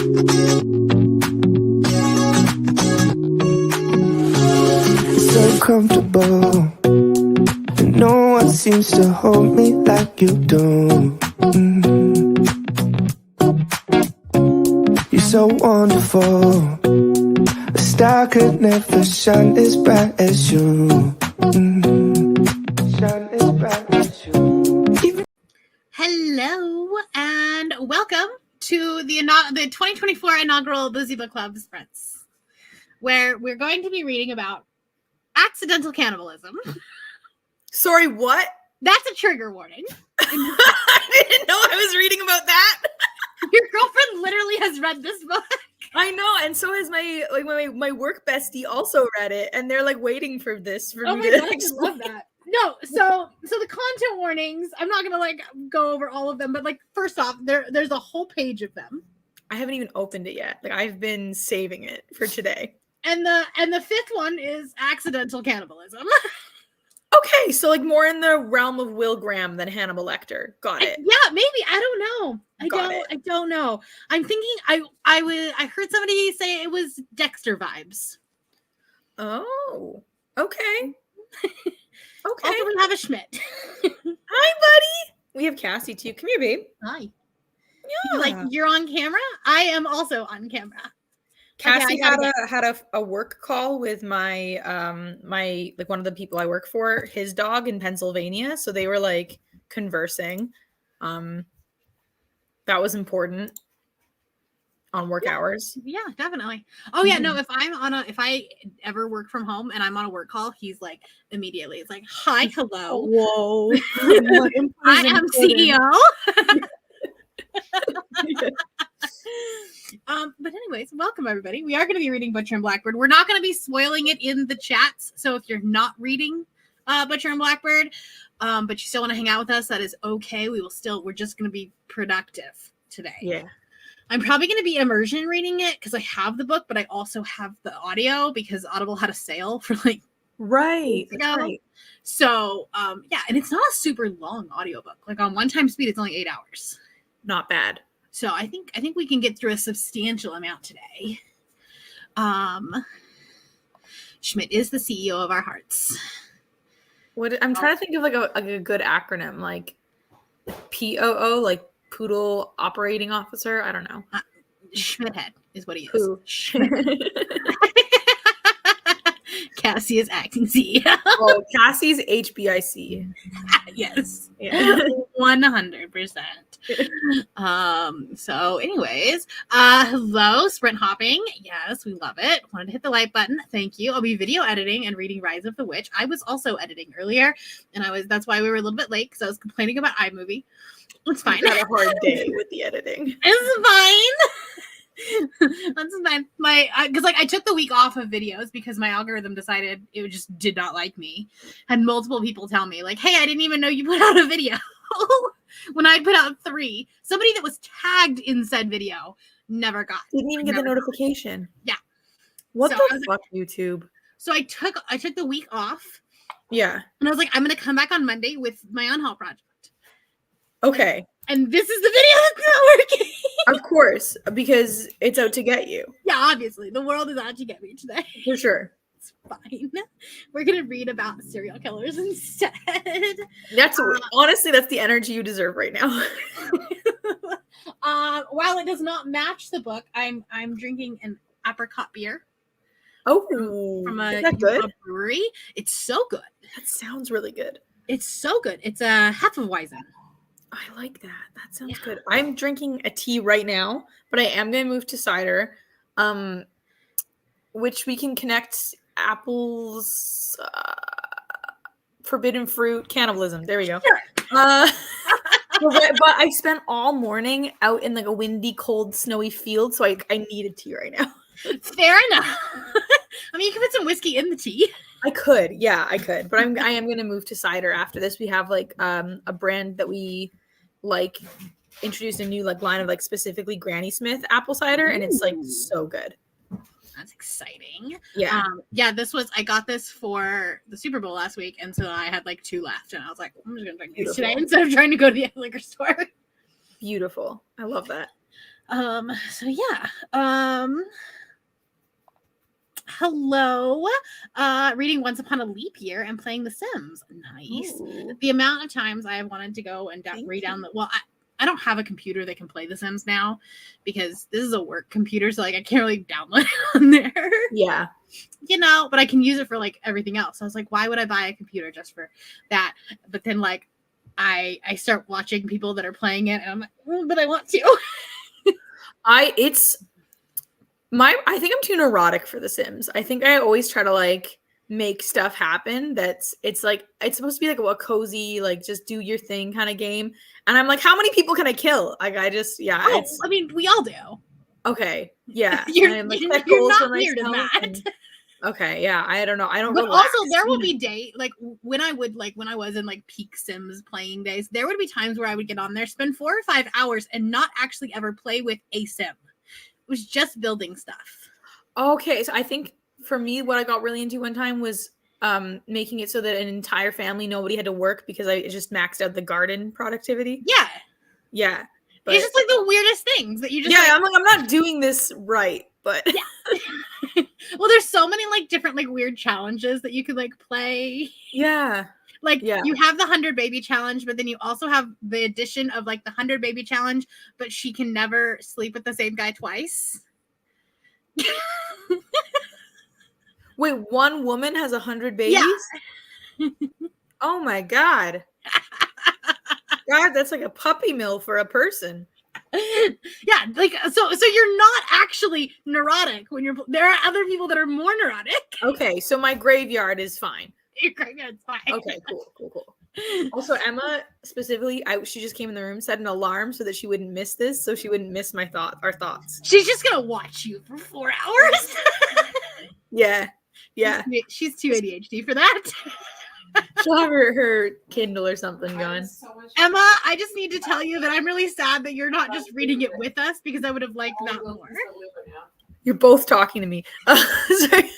So comfortable, and no one seems to hold me like you do. You're so wonderful. A star could never shine as bright as you. Shine as bright as you. Hello and welcome to the 2024 inaugural Boozy Book Club Sprints, where we're going to be reading about accidental cannibalism. Sorry, what? That's a trigger warning. I didn't know I was reading about that. Your girlfriend literally has read this book. I know, and so has my work bestie also read it, and they're like waiting for this for me to explain. I love that. No, so the content warnings, I'm not gonna go over all of them, but first off, there's a whole page of them. I haven't even opened it yet. I've been saving it for today. And the fifth one is accidental cannibalism. Okay, so more in the realm of Will Graham than Hannibal Lecter. Got it. Yeah, maybe. I don't know. I don't know. I'm thinking I heard somebody say it was Dexter vibes. Oh, okay. Okay. Also, we have a Schmidt. Hi, buddy. We have Cassie too. Come here, babe. Hi. Yeah. You're on camera? I am also on camera. Cassie had a work call with my my one of the people I work for, his dog in Pennsylvania. So they were conversing. That was important on work hours. Yeah, definitely. Oh yeah, no, if I ever work from home and I'm on a work call, he's immediately it's hi, hello. Whoa. I am CEO. But anyways, welcome everybody. We are going to be reading Butcher and Blackbird. We're not going to be spoiling it in the chats. So if you're not reading Butcher and Blackbird, but you still want to hang out with us, that is okay. We're just going to be productive today. Yeah. I'm probably going to be immersion reading it because I have the book, but I also have the audio because Audible had a sale for right. So yeah, and it's not a super long audiobook. On one time speed, it's only 8 hours. Not bad. So I think we can get through a substantial amount today. Schmidt is the CEO of our hearts. I'm trying to think of a good acronym, POO, Poodle Operating Officer. I don't know. Schmidthead is what he is. Cassie is acting CEO. Oh, Cassie's HBIC. Yes. Yeah. 100%. So anyways, hello, sprint hopping. Yes, we love it. Wanted to hit the like button. Thank you. I'll be video editing and reading Rise of the Witch. I was also editing earlier, and that's why we were a little bit late because I was complaining about iMovie. It's fine. I had a hard day with the editing. It's fine. That's fine. Because I took the week off of videos because my algorithm decided it just did not like me. Had multiple people tell me hey, I didn't even know you put out a video. When I put out 3, somebody that was tagged in said video didn't even get the notification. Yeah. What the fuck, YouTube? So I took the week off. Yeah. And I was I'm going to come back on Monday with my unhaul project. Okay. And this is the video that's not working. Of course, because it's out to get you. Yeah, obviously. The world is out to get me today. For sure. It's fine. We're going to read about serial killers instead. Honestly, that's the energy you deserve right now. While it does not match the book, I'm drinking an apricot beer. Oh, from a brewery. It's so good. That sounds really good. It's so good. It's a Hefeweizen. I like that. That sounds good. I'm drinking a tea right now, but I am going to move to cider, which we can connect apples, forbidden fruit, cannibalism. There we go. Sure. But I spent all morning out in a windy, cold, snowy field, so I need a tea right now. Fair enough. I mean, you can put some whiskey in the tea. I could, but I am gonna move to cider after this. We have a brand that we introduced a new line of specifically Granny Smith apple cider, and it's so good. That's exciting. Yeah. I got this for the Super Bowl last week, and so I had 2 left, and I was I'm just gonna drink these today instead of trying to go to the liquor store. Beautiful. I love that. So yeah. Hello. Reading Once Upon a Leap Year and playing The Sims. Nice. Ooh, The amount of times I wanted to go and thank read-down you. the I don't have a computer that can play The Sims now because this is a work computer, so like I can't really download it on there. Yeah. You know, but I can use it for like everything else. So I was like, why would I buy a computer just for that? But then like I start watching people that are playing it and I'm like, but I want to. I think I'm too neurotic for The Sims. I think I always try to like make stuff happen it's like it's supposed to be like a cozy, like just do your thing kind of game. And I'm like, how many people can I kill? Like I just it's I mean, we all do. okay. Yeah. You're, I'm like set you're goals for not weird in myself. that. Okay, yeah. I don't know. I don't But relax. also there will be like when I was in like peak Sims playing days, there would be times where I would get on there, spend 4 or 5 hours and not actually ever play with a Sim. It was just building stuff. Okay, so I think for me, what I got really into one time was making it so that an entire family, nobody had to work because I just maxed out the garden productivity. Yeah. Yeah. But It's just like the weirdest things that you just I'm not doing this right, but yeah. Well, there's so many like different like weird challenges that you could like play. yeah. Like Yeah. you have the 100 baby challenge, but then you also have the addition of like the 100 baby challenge, but she can never sleep with the same guy twice. Wait, one woman has 100 babies? Yeah. Oh my god. God, that's like a puppy mill for a person. Yeah, like so you're not actually neurotic when you're there are other people that are more neurotic. Okay, so my graveyard is fine. Your graveyard's fine. Okay, cool. Also, Emma specifically, she just came in the room, set an alarm so that she wouldn't miss this, so she wouldn't miss our thoughts. She's just gonna watch you for 4 hours. Yeah. She's too ADHD for that. She'll have her Kindle or something going. Emma, I just need to tell you that I'm really sad that you're not just reading it with us because I would have liked that more. You're both talking to me. Sorry.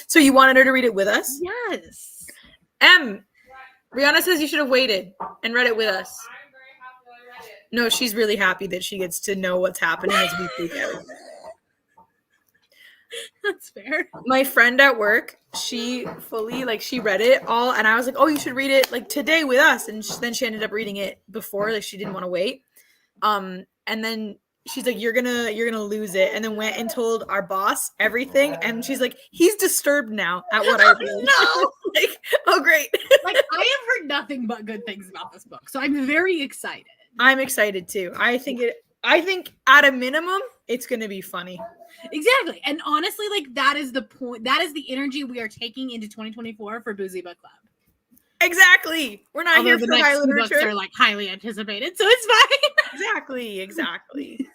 So you wanted her to read it with us? Yes. Rihanna says you should have waited and read it with us. No, she's really happy that she gets to know what's happening as we freak out. That's fair. My friend at work, she read it all, and I was like, oh, you should read it like today with us. And then she ended up reading it before, like she didn't want to wait. And then she's like, you're gonna lose it, and then went and told our boss everything, and she's like, he's disturbed now at what I read. No. Like, oh great. Like I have heard nothing but good things about this book, so I'm very excited. I'm excited too. I think at a minimum it's gonna be funny. Exactly. And honestly, like that is the point. That is the energy we are taking into 2024 for Boozy Book Club. Exactly. We're not here for high literature. Books are like highly anticipated, so it's fine. Exactly.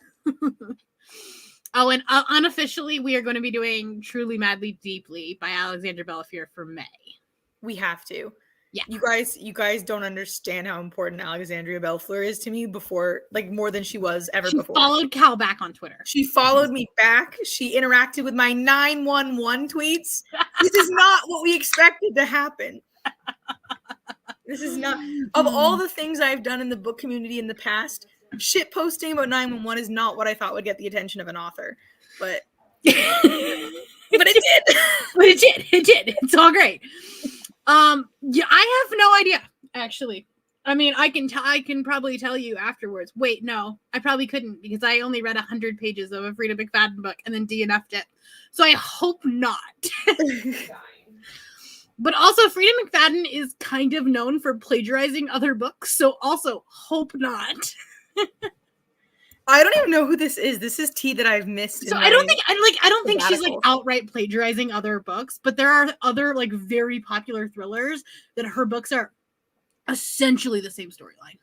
Oh, and unofficially, we are going to be doing Truly Madly Deeply by Alexandra Bellafier for May. We have to. Yeah. You guys don't understand how important Alexandria Bellefleur is to me before, like more than she was ever before. She followed Cal back on Twitter. She followed me back. She interacted with my 911 tweets. This is not what we expected to happen. This is not, of all the things I've done in the book community in the past, shit posting about 911 is not what I thought would get the attention of an author. But but it did. It did. It's all great. Yeah, I have no idea, actually. I mean, I can probably tell you afterwards. Wait, no, I probably couldn't because I only read 100 pages of a Frida McFadden book and then DNF'd it. So I hope not. But also, Frida McFadden is kind of known for plagiarizing other books, so also hope not. I don't even know who this is. This is tea that I've missed. So I don't think she's like outright plagiarizing other books, but there are other like very popular thrillers that her books are essentially the same storyline.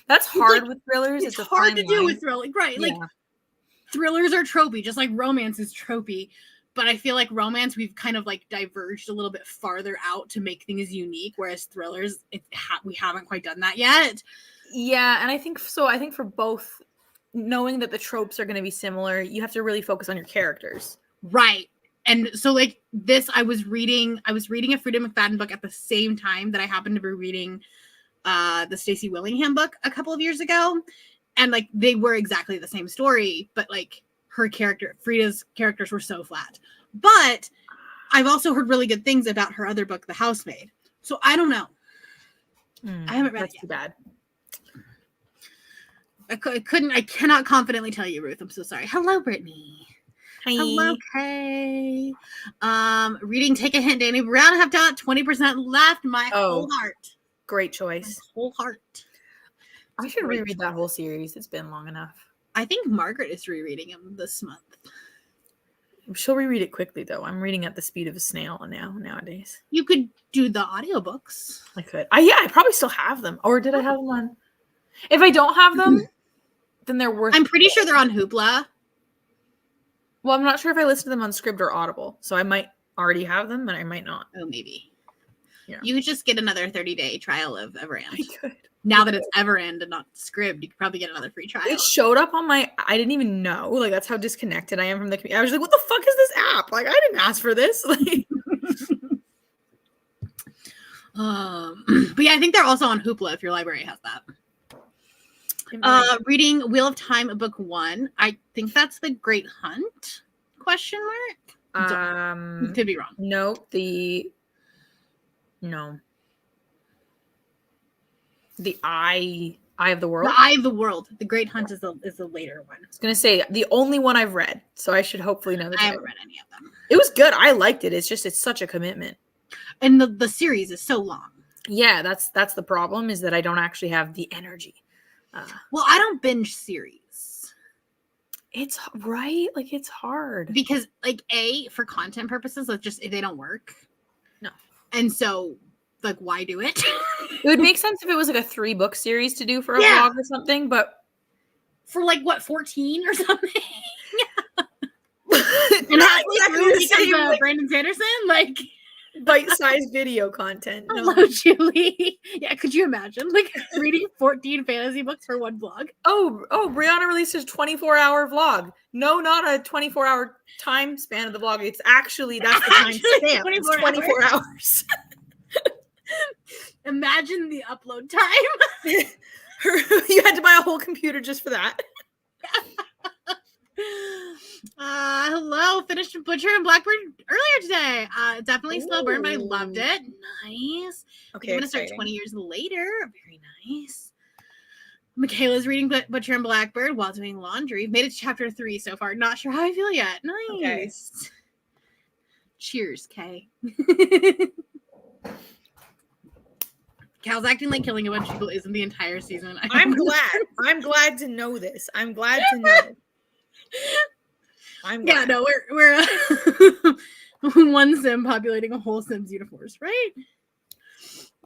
That's hard with thrillers. It's hard to do with thriller, right? Yeah. Like thrillers are tropey, just like romance is tropey. But I feel like romance, we've kind of like diverged a little bit farther out to make things unique, whereas thrillers, we haven't quite done that yet. Yeah, and I think for both, knowing that the tropes are going to be similar, you have to really focus on your characters. Right. And so like this, I was reading a Frida McFadden book at the same time that I happened to be reading the Stacey Willingham book a couple of years ago. and like they were exactly the same story, but like Frida's characters were so flat. But I've also heard really good things about her other book, The Housemaid. So I don't know. I haven't read it yet. Too bad. I cannot confidently tell you, Ruth. I'm so sorry. Hello, Brittany. Hi. Hello, Kay. Reading Take a Hint, Danny Brown. Have got 20% left. My whole heart. Great choice. My whole heart. I should reread that whole series. It's been long enough. I think Margaret is rereading him this month. She'll reread it quickly, though. I'm reading at the speed of a snail nowadays. You could do the audiobooks. I could. I probably still have them. Or did I have them on? If I don't have them, then they're worth I'm pretty sure they're on Hoopla. Well, I'm not sure if I listened to them on Scribd or Audible. So I might already have them, but I might not. Oh, maybe. Yeah. You could just get another 30-day trial of Everend. I could. Now that it's Everend and not Scribd, you could probably get another free trial. It showed up on I didn't even know. Like, that's how disconnected I am from the community. I was like, what the fuck is this app? Like, I didn't ask for this. Like, but yeah, I think they're also on Hoopla if your library has that. Reading Wheel of Time, book 1. I think that's The Great Hunt? ? Could be wrong. No. The Eye of the World. The Eye of the World. The Great Hunt is the later one. I was gonna say the only one I've read, so I should hopefully know. I haven't read any of them. It was good. I liked it. It's such a commitment, and the series is so long. Yeah, that's the problem, is that I don't actually have the energy. Well, I don't binge series. It's right, like it's hard because like for content purposes, they don't work. No, and so. Like, why do it? It would make sense if it was like a 3-book series to do for a vlog or something, but for like what, 14 or something? And halfway through Brandon Sanderson, like bite-sized video content. Hello, Julie. Yeah, could you imagine like reading 14 fantasy books for one vlog? Oh, Brianna released a 24-hour vlog. No, not a 24-hour time span of the vlog. It's actually that's the time span. 24 hours. Imagine the upload time. You had to buy a whole computer just for that. Hello, finished Butcher and Blackbird earlier today. Definitely slow burn, but I loved it. Nice. Okay, I'm gonna start 20 years later. Very nice. Michaela's reading Butcher and Blackbird while doing laundry. Made it to chapter 3 so far. Not sure how I feel yet. Nice. Okay. Cheers, Kay. Cal's acting like killing a bunch of people isn't the entire season. I'm glad to know this. I'm glad to know. I'm glad. Yeah, no, we're one sim populating a whole Sims universe, right?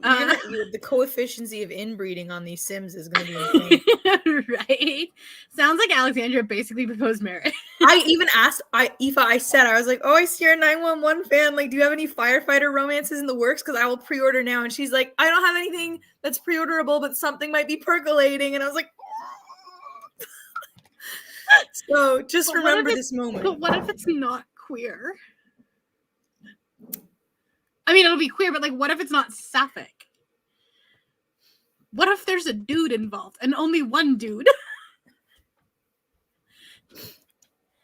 The coefficient of inbreeding on these Sims is going to be insane. Right? Sounds like Alexandra basically proposed marriage. I even asked I was like, oh, I see you're a 911 fan. Like, do you have any firefighter romances in the works? Because I will pre-order now. And she's like, I don't have anything that's pre-orderable, but something might be percolating. And I was like, so just remember this moment. But what if it's not queer? I mean, it'll be queer, but like, what if it's not sapphic? What if there's a dude involved and only one dude?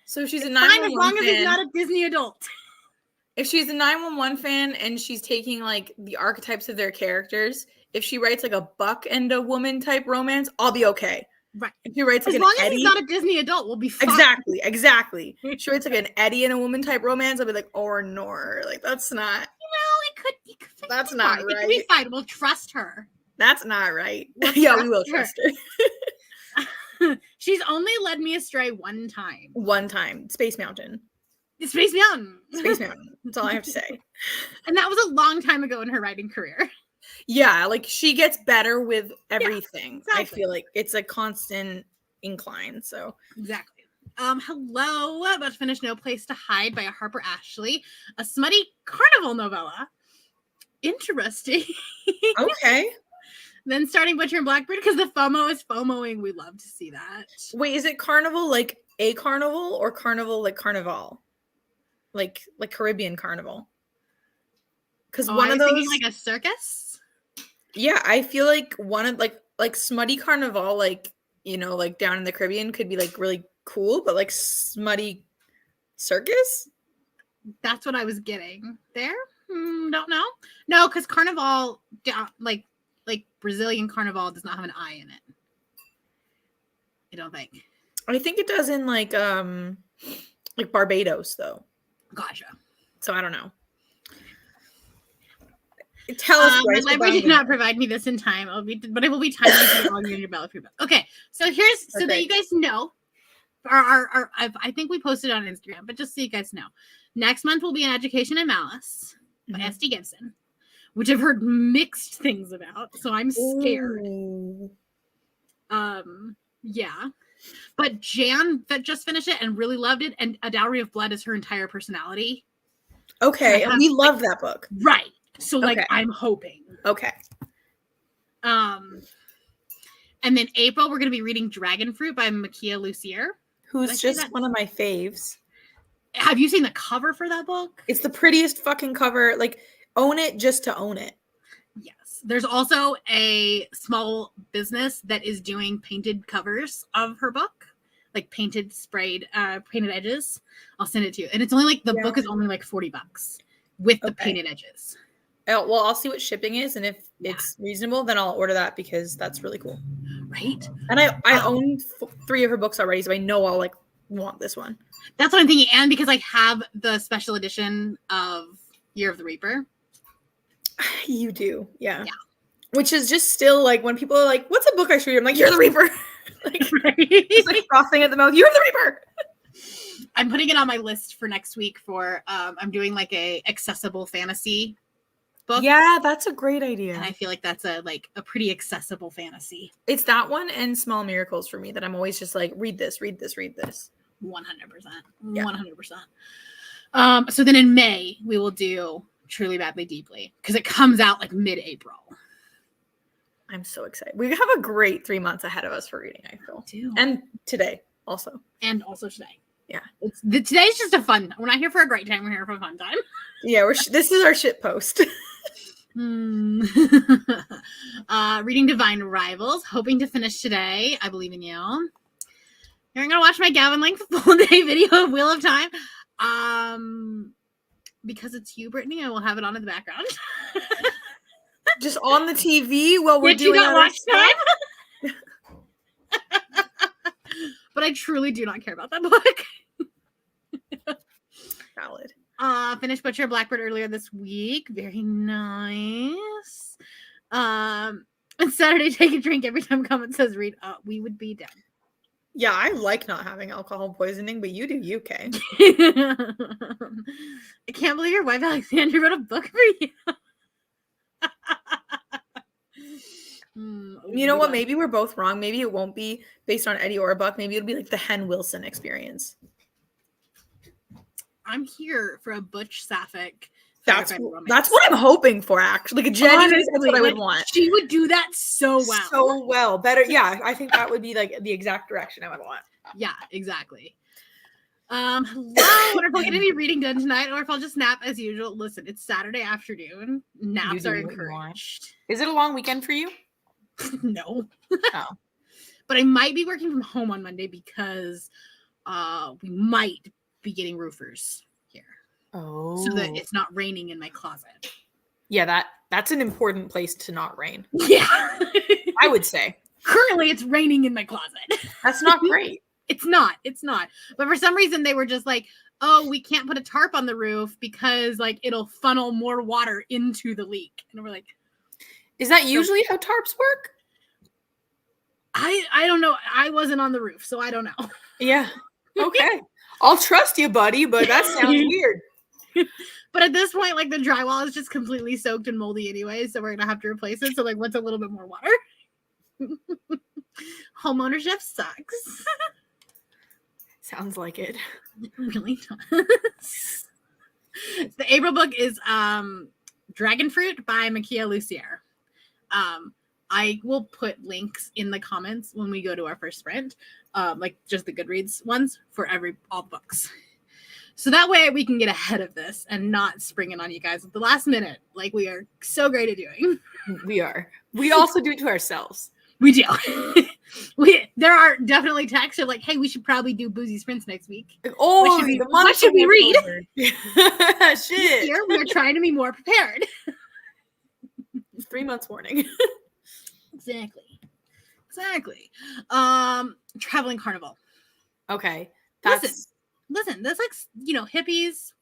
So she's a 911 as long fan. As he's not a Disney adult. If she's a 911 fan and she's taking like the archetypes of their characters, if she writes like a buck and a woman type romance, I'll be okay. Right. If she writes like as long as he's not a Disney adult, we'll be fine. Exactly. If she writes like an Eddie and a woman type romance, I'll be like, or nor. Like, that's not. You could that's not fine. right. It could be fine. We'll trust her. That's not right. Yeah, we will trust her. She's only led me astray one time. One time. Space Mountain. Space Mountain. Space Mountain. That's all I have to say. And that was a long time ago in her writing career. Yeah, like she gets better with everything. Yeah, exactly. I feel like it's a constant incline. So exactly. Hello. About to finish No Place to Hide by Harper Ashley, a smutty carnival novella. Interesting. Okay. Then starting Butcher and Blackbird because the FOMO is FOMOing. We love to see that. Wait, is it carnival like a carnival or carnival like carnival? Like Caribbean carnival? Because one of those like a circus. Yeah, I feel like one of like smutty carnival, like you know, like down in the Caribbean could be like really cool, but like smutty circus. That's what I was getting there. Don't know. No, because Carnival, like Brazilian Carnival, does not have an I in it. I don't think. I think it does in like Barbados though. Gotcha. So I don't know. Tell us. My library did not provide me this in time. But it will be timely for the all your bell if you're back. Okay, so so that you guys know, I think we posted on Instagram, but just so you guys know, next month will be an Education and Malice by S.D. Gibson, which I've heard mixed things about, so I'm scared. Ooh. Yeah, but Jan that just finished it and really loved it, and A Dowry of Blood is her entire personality. Okay, and we love that book, right? So like, I'm hoping. Okay. And then April, we're going to be reading Dragon Fruit by Makia Lucier. Who's just one of my faves. Have you seen the cover for that book? It's the prettiest fucking cover. Like, own it just to own it. Yes. There's also a small business that is doing painted covers of her book. Like painted edges. I'll send it to you. And it's only like, the book is only like $40 with the painted edges. Well, I'll see what shipping is, and if it's reasonable, then I'll order that because that's really cool. Right? And I own 3 of her books already, so I know I'll like want this one. That's what I'm thinking, and because I have the special edition of Year of the Reaper. You do, yeah. Which is just still like when people are like, "What's a book I should read?" I'm like, "Year of the Reaper." Like, it's like frothing at the mouth. Year of the Reaper. I'm putting it on my list for next week for I'm doing like a accessible fantasy book. Yeah, that's a great idea. And I feel like that's a pretty accessible fantasy. It's that one and Small Miracles for me that I'm always just like, read this. 100%. 100%. So then in May we will do Truly Badly Deeply because it comes out like mid-April. I'm so excited. We have a great 3 months ahead of us for reading, I feel. And today also. And also today. Yeah. Today's just a fun. We're not here for a great time. We're here for a fun time. Yeah, this is our shit post. Reading Divine Rivals. Hoping to finish today. I believe in you. You're gonna watch my Gavin Link full day video of Wheel of Time. Because it's you, Brittany, I will have it on in the background. Just on the TV while we're doing our watch time. But I truly do not care about that book. Valid. Finished Butcher Blackbird earlier this week. Very nice. And Saturday, take a drink every time comment says read. We would be done. Yeah, I like not having alcohol poisoning, but you do UK. I can't believe your wife Alexandra wrote a book for you. You know what? Maybe we're both wrong. Maybe it won't be based on Eddie or a book. Maybe it'll be like the Hen Wilson experience. I'm here for a Butch Sapphic. That's what I'm hoping for, actually. Like a genuine, that's what I would want. She would do that so well. So well. Better. Yeah, I think that would be like the exact direction I would want. Yeah, exactly. Hello. Wonder if I'll get any reading done tonight or if I'll just nap as usual. Listen, it's Saturday afternoon. Naps are encouraged. Is it a long weekend for you? No. Oh. But I might be working from home on Monday because we might be getting roofers here. Oh. So that it's not raining in my closet. Yeah, that's an important place to not rain. Yeah. I would say. Currently it's raining in my closet. That's not great. It's not. But for some reason they were just like, oh, we can't put a tarp on the roof because like it'll funnel more water into the leak. And we're like, is that usually how tarps work? I don't know. I wasn't on the roof, so I don't know. Yeah. Okay. I'll trust you, buddy, but that sounds weird. But at this point, like the drywall is just completely soaked and moldy anyway, so we're gonna have to replace it. So like, what's a little bit more water? Homeownership sucks. Sounds like it. It really does. The April book is Dragon Fruit by Makia Lucier. I will put links in the comments when we go to our first sprint, like just the Goodreads ones for all the books. So that way we can get ahead of this and not spring it on you guys at the last minute, like we are so great at doing. We are. We also do it to ourselves. We do. There are definitely texts are like, hey, we should probably do Boozy Sprints next week. Oh, What should we read? Shit. This year, we're trying to be more prepared. 3 months warning. Exactly. Traveling carnival. Okay. Listen, that's like, hippies.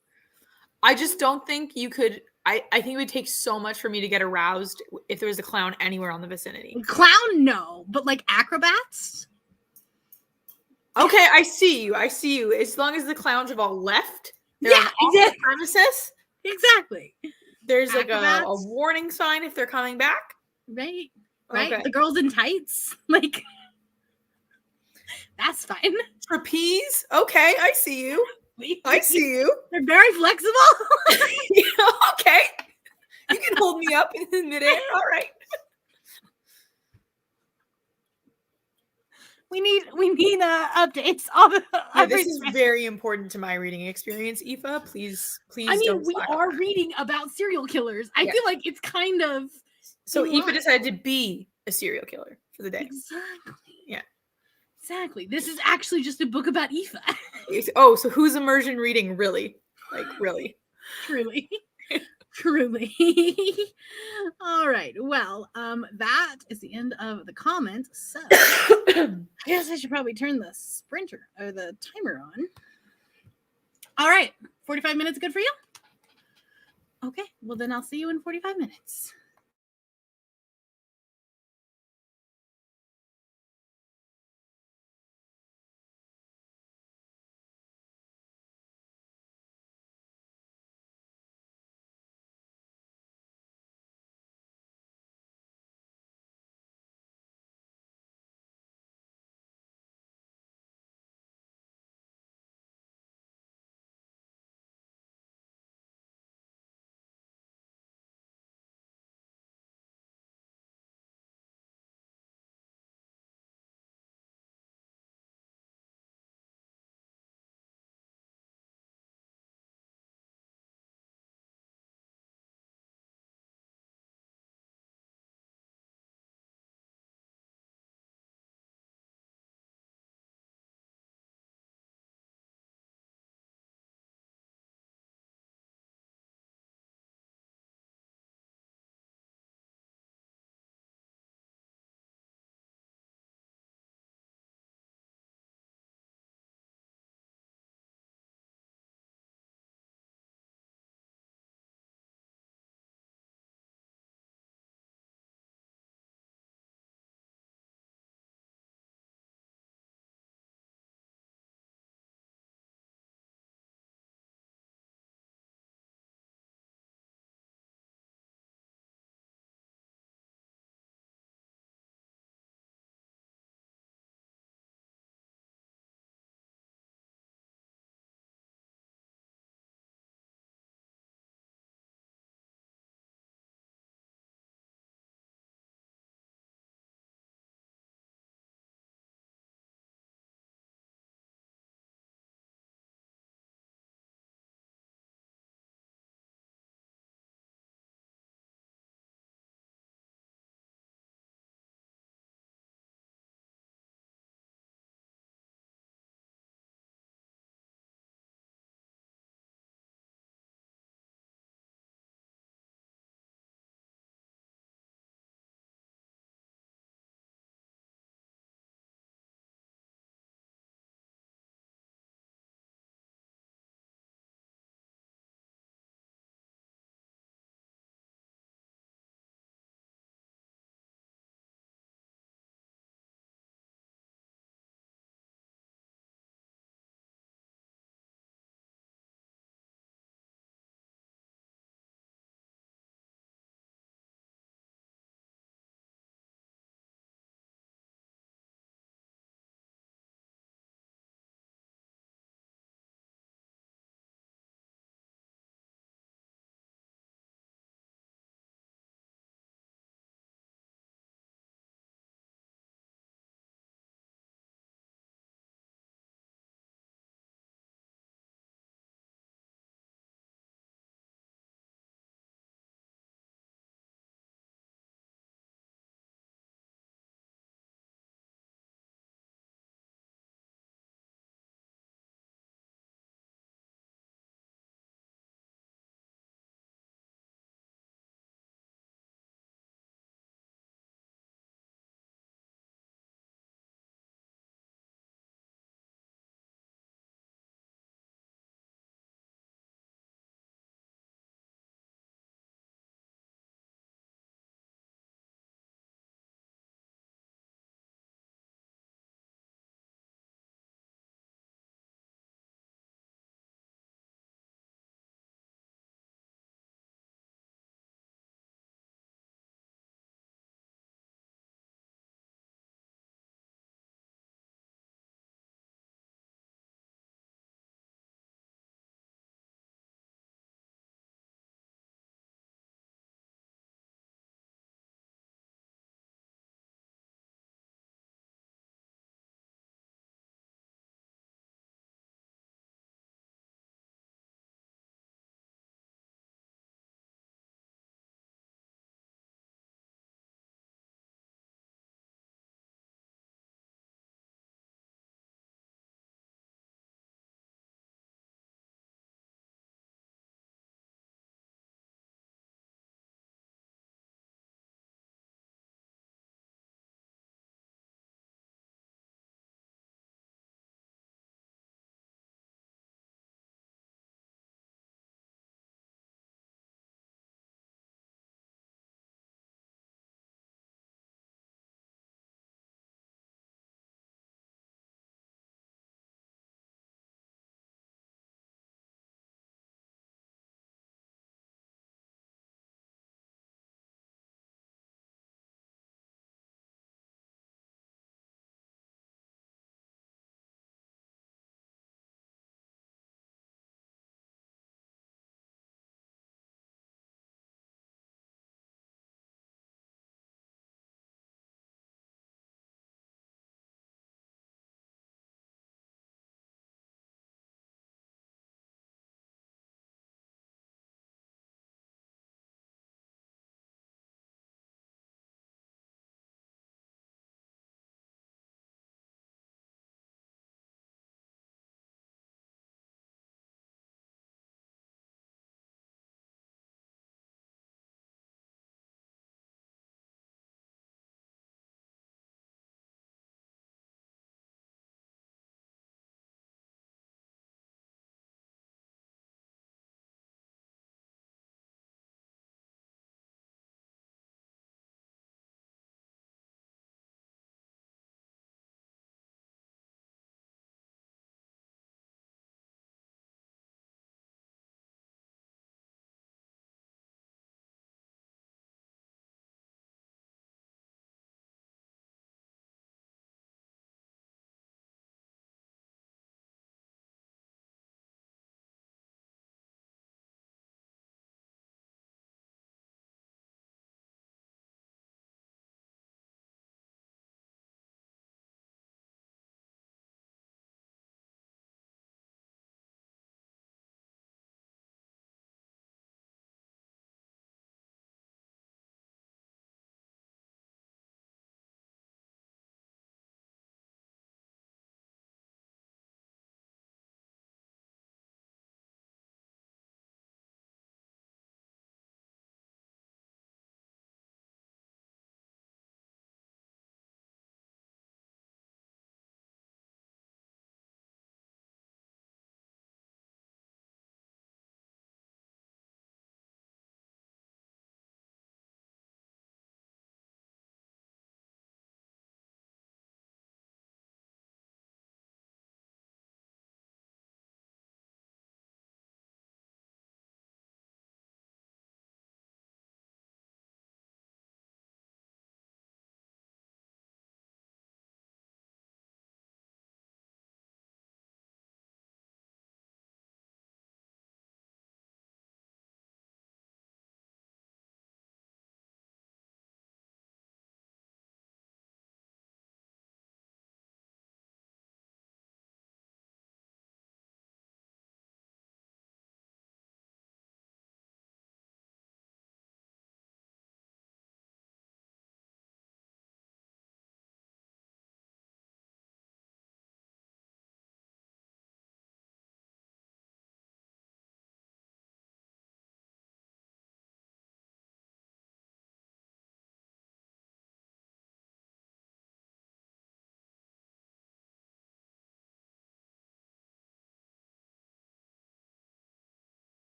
I just don't think you could. I think it would take so much for me to get aroused if there was a clown anywhere on the vicinity. Clown, no, but like acrobats. Okay, I see you. As long as the clowns have all left, they're Yeah, off the premises. Exactly. There's like a warning sign if they're coming back. Right. Okay. The girls in tights, like that's fine. Trapeze. Okay, I see you. They're very flexible. Okay. You can hold me up in midair. All right. We need updates. This is very important to my reading experience, Aoife. Please. I mean, we are reading about serial killers. I feel like it's kind of. So Aoife decided to be a serial killer for the day. Exactly. Yeah. Exactly. This is actually just a book about Aoife. Oh, so who's immersion reading? Really? Like, really? Truly. All right. Well, that is the end of the comments. So I guess I should probably turn the sprinter or the timer on. All right. 45 minutes good for you? Okay. Well, then I'll see you in 45 minutes.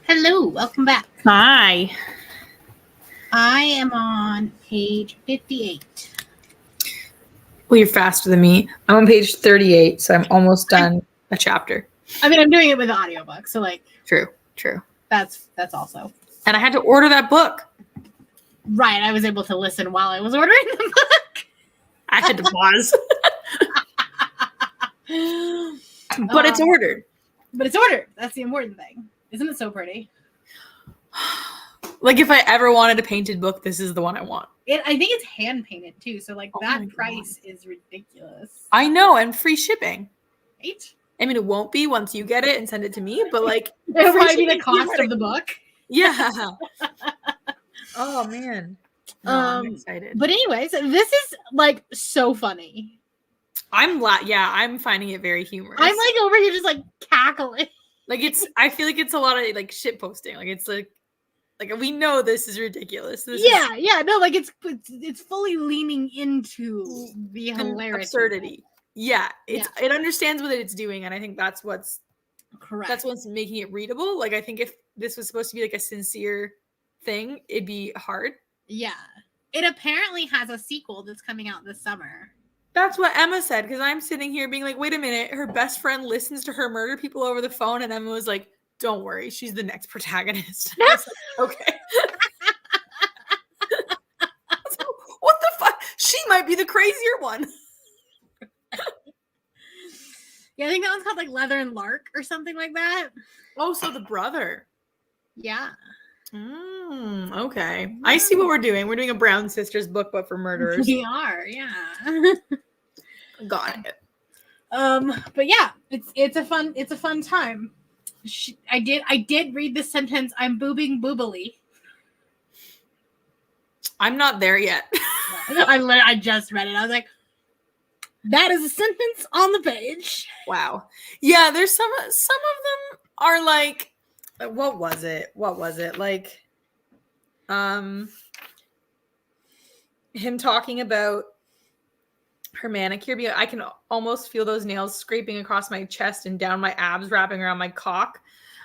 Hello, welcome back. Hi. I am on page 58. Well, you're faster than me. I'm on page 38, so I'm almost done a chapter. I mean, I'm doing it with the audiobook, so like True. that's also. And I had to order that book. Right, I was able to listen while I was ordering the book. I had to pause. But it's ordered. But it's ordered. That's the important thing. Isn't it so pretty? Like if I ever wanted a painted book, this is the one I want. I think it's hand painted too, so like Oh that my price is ridiculous. I know, and free shipping. Right? I mean, it won't be once you get it and send it to me, but like It'll free probably be the shipping, cost of the book. Yeah. Oh man. No, I'm excited. But anyways, this is like so funny. I'm finding it very humorous. I'm like over here just like cackling. Like I feel like it's a lot of like shit posting. Like it's like we know this is ridiculous. This is No, like it's fully leaning into the hilarity. Absurdity. Yeah, it understands what it's doing, and I think that's what's correct. That's what's making it readable. Like I think if this was supposed to be like a sincere thing, it'd be hard. Yeah. It apparently has a sequel that's coming out this summer. That's what Emma said, because I'm sitting here being like, wait a minute, her best friend listens to her murder people over the phone, and Emma was like, don't worry, she's the next protagonist. I was like, okay. So, what the fuck? She might be the crazier one. Yeah, I think that one's called like Leather and Lark or something like that. Oh, so the brother. Yeah. Okay. I see what we're doing. We're doing a Brown Sisters book, but for murderers. We are, yeah. Got it. But yeah, it's a fun time. I did read this sentence. I'm boobing boobily. I'm not there yet. I just read it. I was like, that is a sentence on the page. Wow. Yeah, there's some of them are like, what was it? Like, him talking about her manicure. I can almost feel those nails scraping across my chest and down my abs, wrapping around my cock.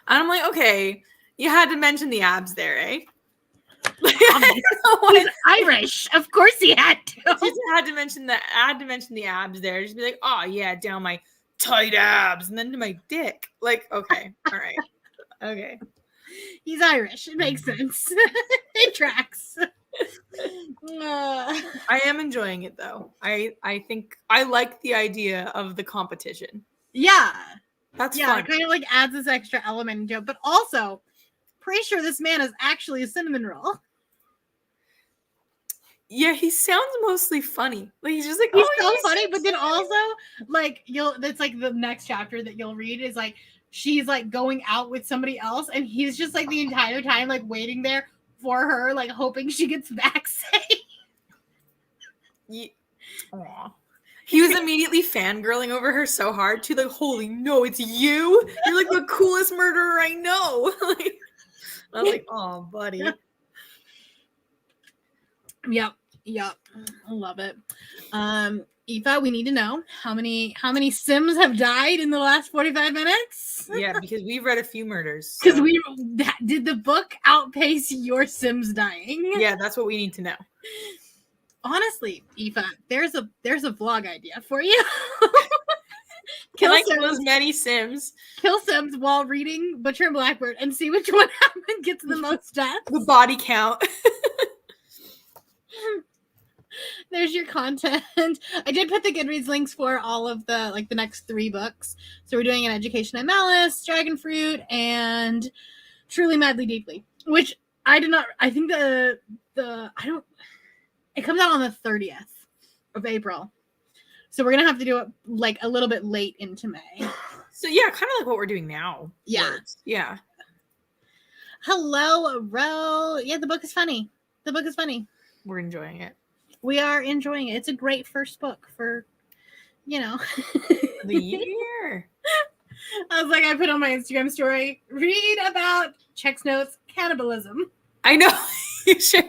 And I'm like, okay, you had to mention the abs there, eh? He's Irish. Of course he had to. Just had to mention the abs there. Just be like, oh yeah, down my tight abs, and then to my dick. Like, okay, all right, okay. He's Irish. It makes sense. It tracks. I am enjoying it though. I think I like the idea of the competition. Yeah, that's fun. It kind of like adds this extra element into it, but also pretty sure this man is actually a cinnamon roll. Yeah, he sounds mostly funny. Like he's just like, he's so funny, but then also like that's like the next chapter that you'll read is like she's like going out with somebody else, and he's just like the entire time like waiting there for her, like hoping she gets back safe. Yeah. Aww. He was immediately fangirling over her so hard too, like, holy no, it's you? You're like the coolest murderer I know. Like, I was like, oh, buddy. Yep. I love it. Aoife, we need to know how many Sims have died in the last 45 minutes? Yeah, because we've read a few murders. Because did the book outpace your Sims dying? Yeah, that's what we need to know. Honestly, Aoife, there's a vlog idea for you. Kill as many Sims. Kill Sims while reading Butcher and Blackbird and see which one gets the most deaths. The body count. There's your content. I did put the Goodreads links for all of the next 3 books. So we're doing An Education in Malice, Dragon Fruit, and Truly Madly Deeply. Which I did not. I think it comes out on the 30th of April. So we're gonna have to do it like a little bit late into May. So yeah, kind of like what we're doing now. Yeah. Yeah. Hello, Ro. Yeah, the book is funny. We're enjoying it. We are enjoying it. It's a great first book for, the year. I was like, I put on my Instagram story, read about Chex Notes cannibalism. I know. You sure?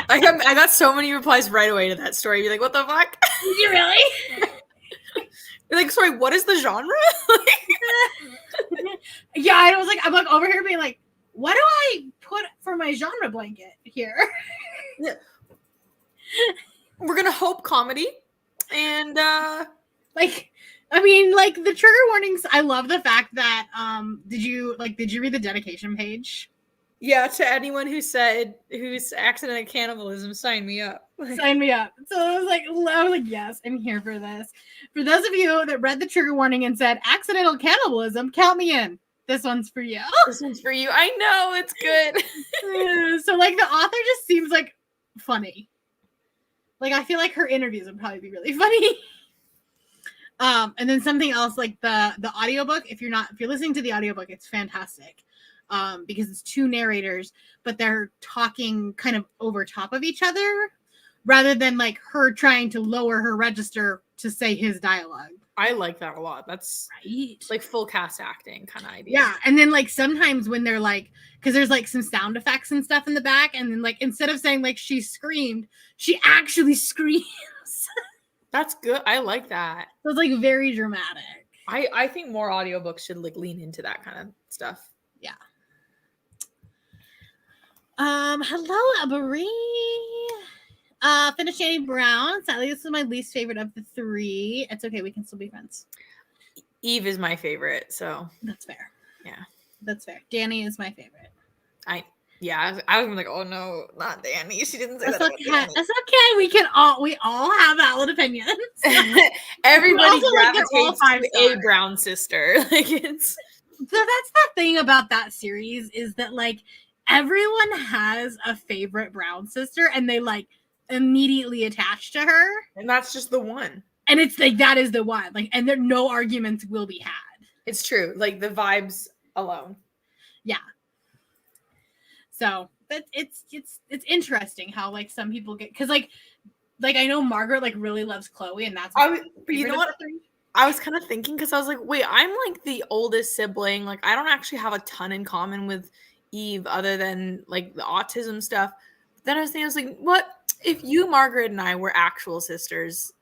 I got so many replies right away to that story. You're like, what the fuck? Did you really? You're like, sorry, what is the genre? Yeah, I was like, I'm like over here being like, what do I put for my genre blanket here? We're gonna hope comedy, and like, I mean, like the trigger warnings. I love the fact that did you read the dedication page? yeah, to anyone who's accidental cannibalism, sign me up. Sign me up. So I was like, yes, I'm here for this. For those of you that read the trigger warning and said accidental cannibalism, count me in. This one's for you. This one's for you. I know, it's good. So like the author just seems like funny. Like I feel like her interviews would probably be really funny. And then something else like the audiobook, if you're listening to the audiobook, it's fantastic. Because it's two narrators, but they're talking kind of over top of each other rather than like her trying to lower her register to say his dialogue. I like that a lot. That's right. Like full cast acting kind of idea. Yeah. And then like sometimes when they're like, because there's like some sound effects and stuff in the back, and then like instead of saying like she screamed, she actually screams. That's good. I like that. So it's like very dramatic. I think more audiobooks should like lean into that kind of stuff. Yeah. Hello, Brie. Finished Danny Brown. Sadly, this is my least favorite of the three. It's okay, we can still be friends. Eve is my favorite, so that's fair. Yeah, that's fair. Danny is my favorite. I was like, oh no, not Danny. She didn't say that's that. Okay. That's okay. We all have valid opinions. Everybody gravitates to a brown sister. Like it's. So that's the thing about that series is that like everyone has a favorite brown sister and they like immediately attach to her, and that's just the one. And it's like that is the one. Like, and there no arguments will be had. It's true. Like the vibes alone. Yeah. So it's interesting how like some people get because like I know Margaret like really loves Chloe and that's but you know what I was kind of thinking because I was like, wait, I'm like the oldest sibling. Like I don't actually have a ton in common with Eve other than like the autism stuff. But then I was like, what if you, Margaret, and I were actual sisters?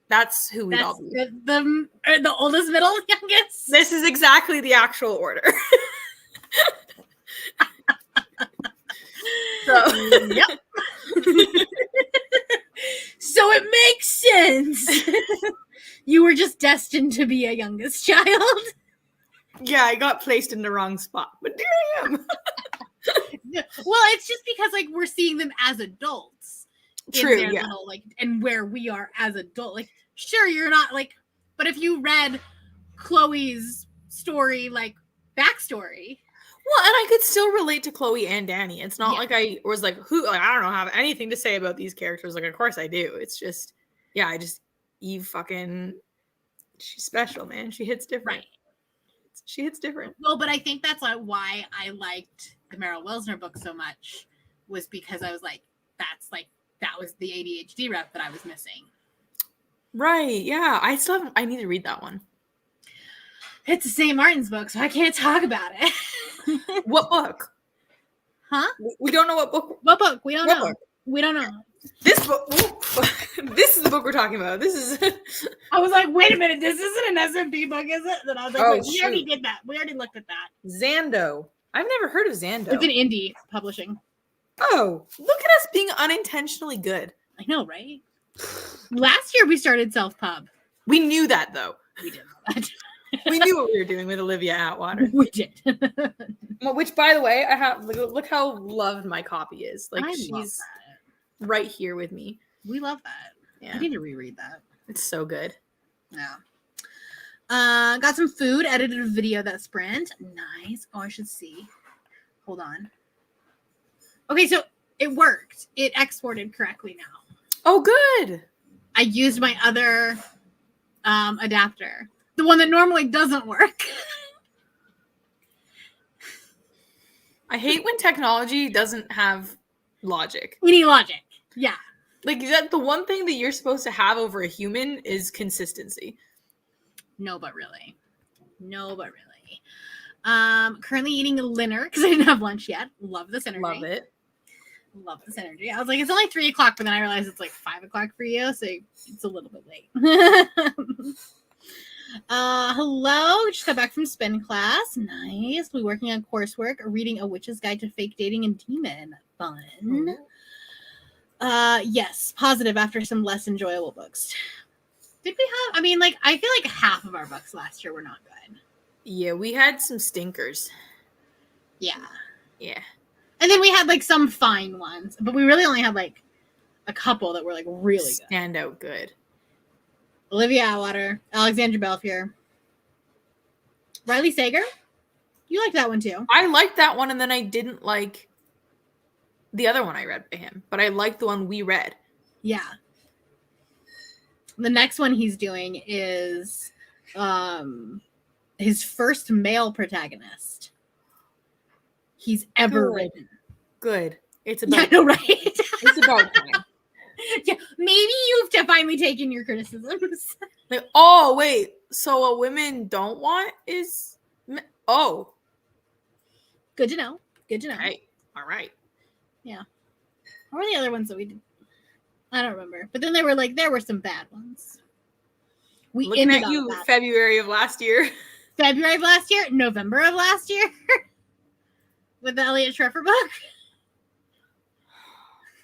That's who we'd all be. The oldest, middle, youngest. This is exactly the actual order. So, yep. So it makes sense. You were just destined to be a youngest child. Yeah, I got placed in the wrong spot, but there I am. Well, it's just because like we're seeing them as adults. True, yeah. Little, like, and where we are as adults. Like, sure, you're not like, but if you read Chloe's story, like backstory. Well, and I could still relate to Chloe and Danny. It's not like I was like, I don't have anything to say about these characters. Like, of course I do. It's just, Eve fucking, she's special, man. She hits different. Right. She hits different. Well, but I think that's like why I liked the Meryl Wilsner book so much was because I was like, that was the ADHD rep that I was missing. Right. Yeah. I need to read that one. It's a St. Martin's book, so I can't talk about it. What book? Huh? We don't know what book. What book? We don't know. We don't know. This book. This is the book we're talking about. This is. I was like, wait a minute. This isn't an SMP book, is it? Then I was like, wait, we already did that. We already looked at that. Xando. I've never heard of Xando. It's an indie publishing. Oh, look at us being unintentionally good. I know, right? Last year we started Self-Pub. We knew that, though. We did know that. We knew what we were doing with Olivia Atwater. We did. Which, by the way, I have look how loved my copy is. Like she's right here with me. We love that. Yeah. I need to reread that. It's so good. Yeah. Got some food, edited a video that sprint. Nice. Oh, I should see. Hold on. Okay, so it worked. It exported correctly now. Oh, good. I used my other adapter. The one that normally doesn't work. I hate when technology doesn't have logic. Any logic. Yeah. Like that the one thing that you're supposed to have over a human is consistency. No, but really. Currently eating a dinner because I didn't have lunch yet. Love this energy. Love it. Love this energy. I was like, it's only 3:00, but then I realized it's like 5:00 for you, so it's a little bit late. Hello. Just got back from spin class. Nice. We working on coursework, reading A Witch's Guide to Fake Dating and Demon. Fun. Yes, positive after some less enjoyable books. Did we have? I mean, like, I feel like half of our books last year were not good. Yeah, we had some stinkers. Yeah. Yeah. And then we had like some fine ones, but we really only had like a couple that were like really good. Stand out good. Olivia Atwater, Alexandra Belfier, Riley Sager. You liked that one too. I liked that one, and then I didn't like the other one I read by him, but I liked the one we read. Yeah. The next one he's doing is his first male protagonist he's ever written. Good. It's about I know, right? It's about time. Yeah, maybe you've finally taken your criticisms. Like, oh wait, so what women don't want is Good to know. Good to know. Hey, all right. Yeah. What were the other ones that we did? I don't remember. But then there were some bad ones. We Looking ended at on you, that. February of last year. February of last year, November of last year, with the Elliot Treffer book.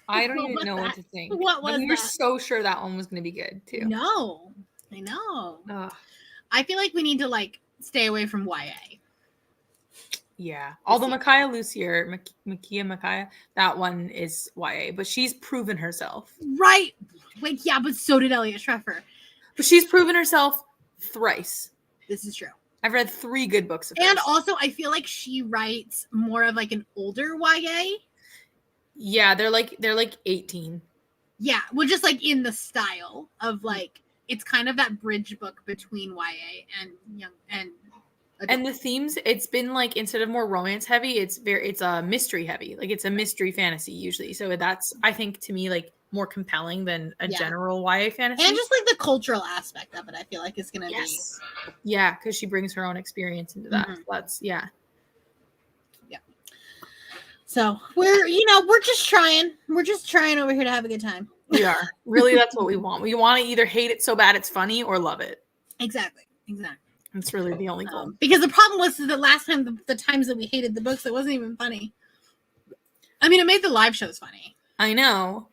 I don't What even was know that? what to think. What was we were that? so sure that one was going to be good too. No, I know. Ugh. I feel like we need to like stay away from YA. Yeah. Although Micaiah, that one is YA, but she's proven herself. Right. Wait, yeah, but so did Elliot Treffer. But she's proven herself thrice. This is true. I've read 3 good books of hers. And also, I feel like she writes more of like an older YA. Yeah, they're like 18. Yeah, well, just like in the style of like it's kind of that bridge book between YA and young and adult. And the themes, it's been like instead of more romance heavy, it's mystery heavy. Like it's a mystery fantasy usually. So that's I think to me like more compelling than a general YA fantasy. And just like the cultural aspect of it, I feel like is gonna be. Yeah, because she brings her own experience into that. Mm-hmm. That's yeah. So we're just trying. We're just trying over here to have a good time. We are. Really, that's what we want. We want to either hate it so bad it's funny or love it. Exactly. It's really the only goal. Because the problem was that last time, the times that we hated the books, it wasn't even funny. I mean, it made the live shows funny. I know.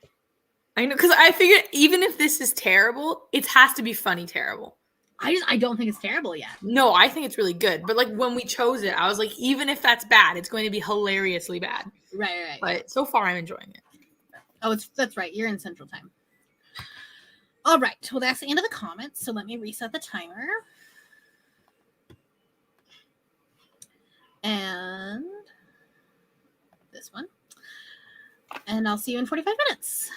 Because I figured even if this is terrible, it has to be funny terrible. I don't think it's terrible yet. No, I think it's really good. But like when we chose it, I was like, even if that's bad, it's going to be hilariously bad. Right. But so far, I'm enjoying it. Oh, that's right. You're in Central Time. All right. Well, that's the end of the comments. So let me reset the timer. And this one. And I'll see you in 45 minutes.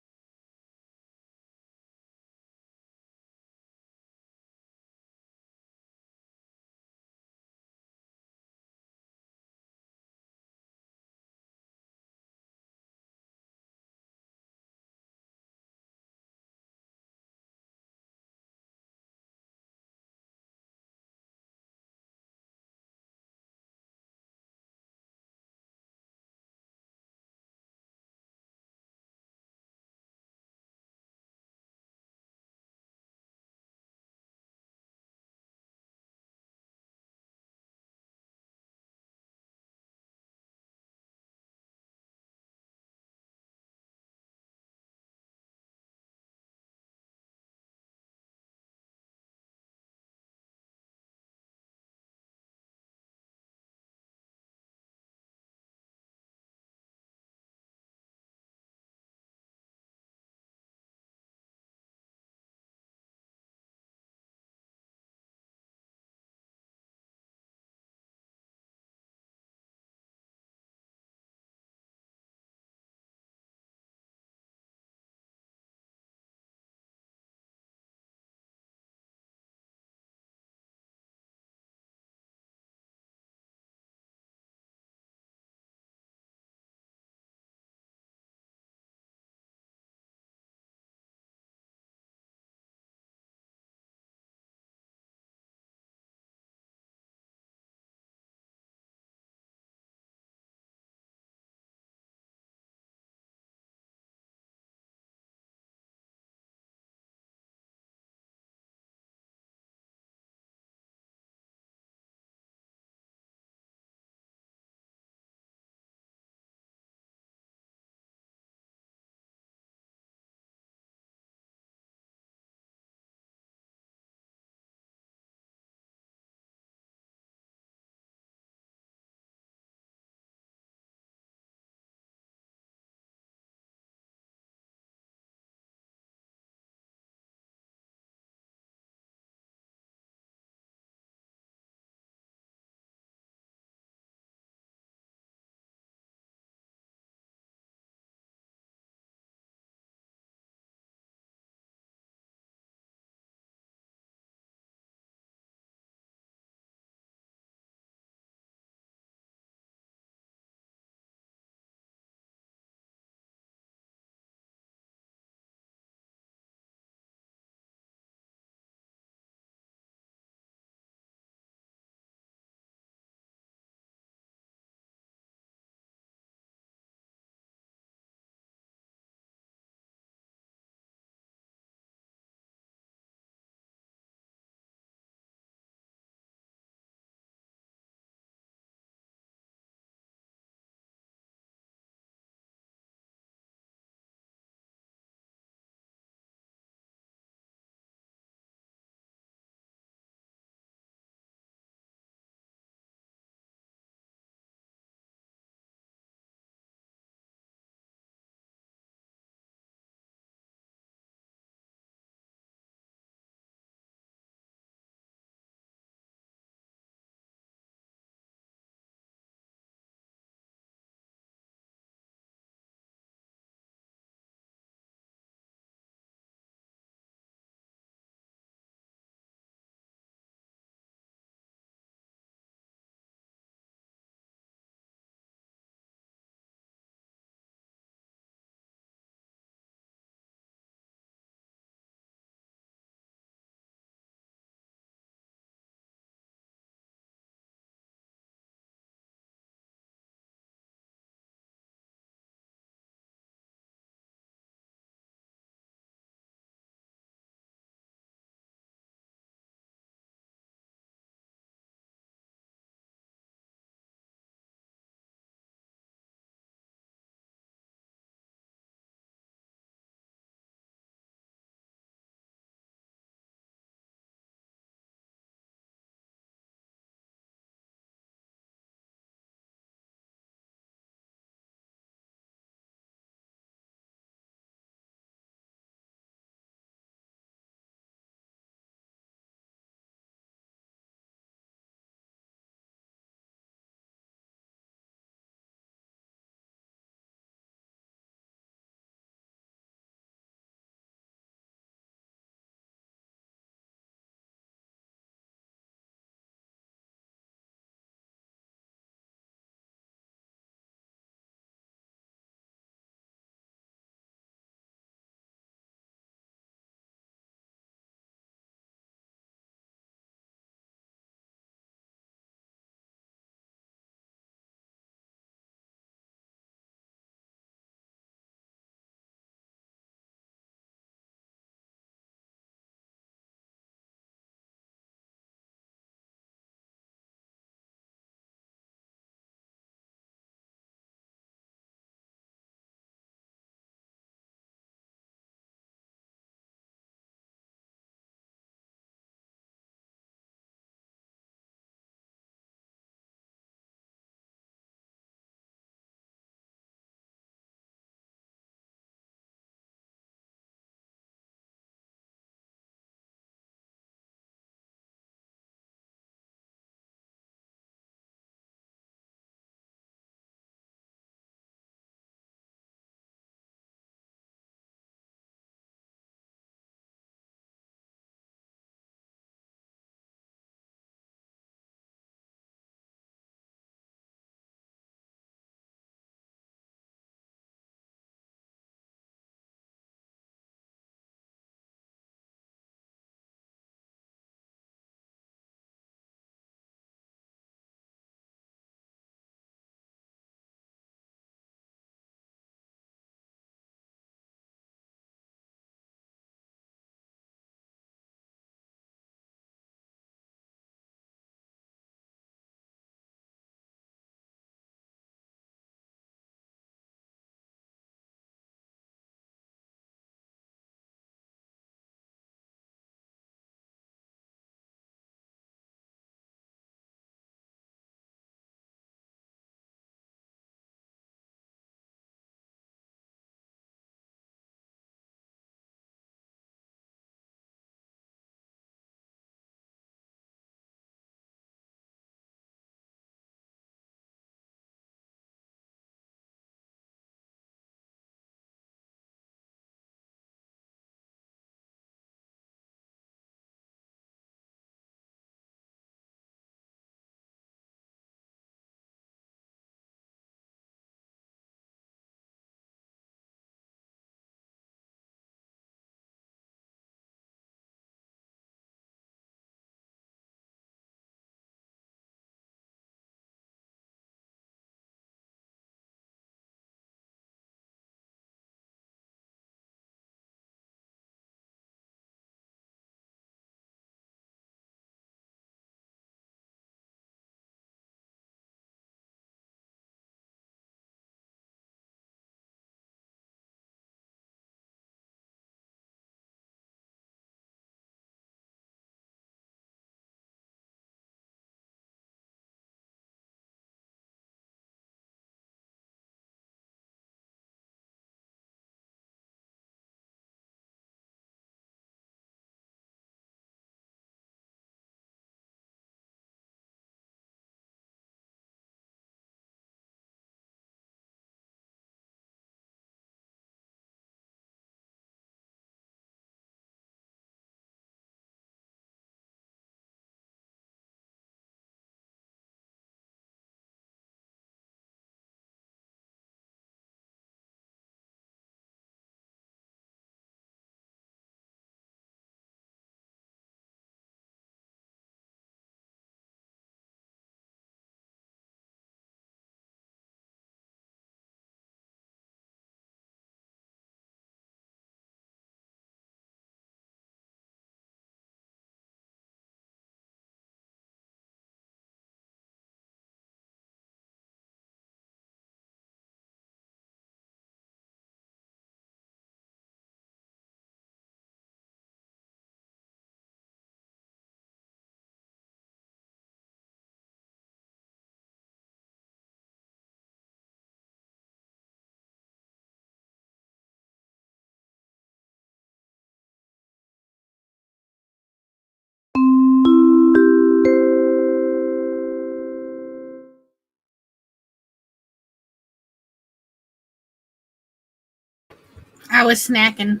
I was snacking.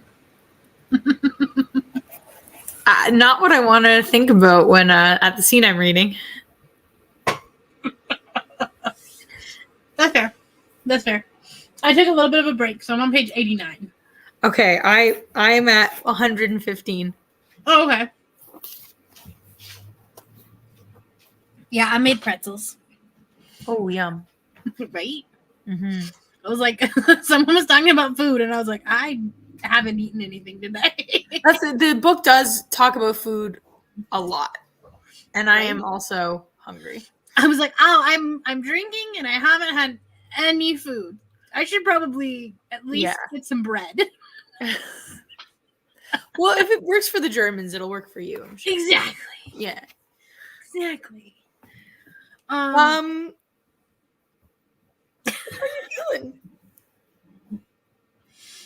Not what I want to think about when at the scene I'm reading. That's fair. That's fair. I took a little bit of a break, so I'm on page 89. Okay, I'm at 115. Oh, okay. Yeah, I made pretzels. Oh, yum. Right? Mm-hmm. I was like, someone was talking about food, and I was like, I haven't eaten anything today. The book does talk about food a lot, and I am also hungry. I was like, oh, I'm drinking, and I haven't had any food. I should probably at least get some bread. Well, if it works for the Germans, it'll work for you. I'm sure. Exactly. Yeah. Exactly. How are you feeling?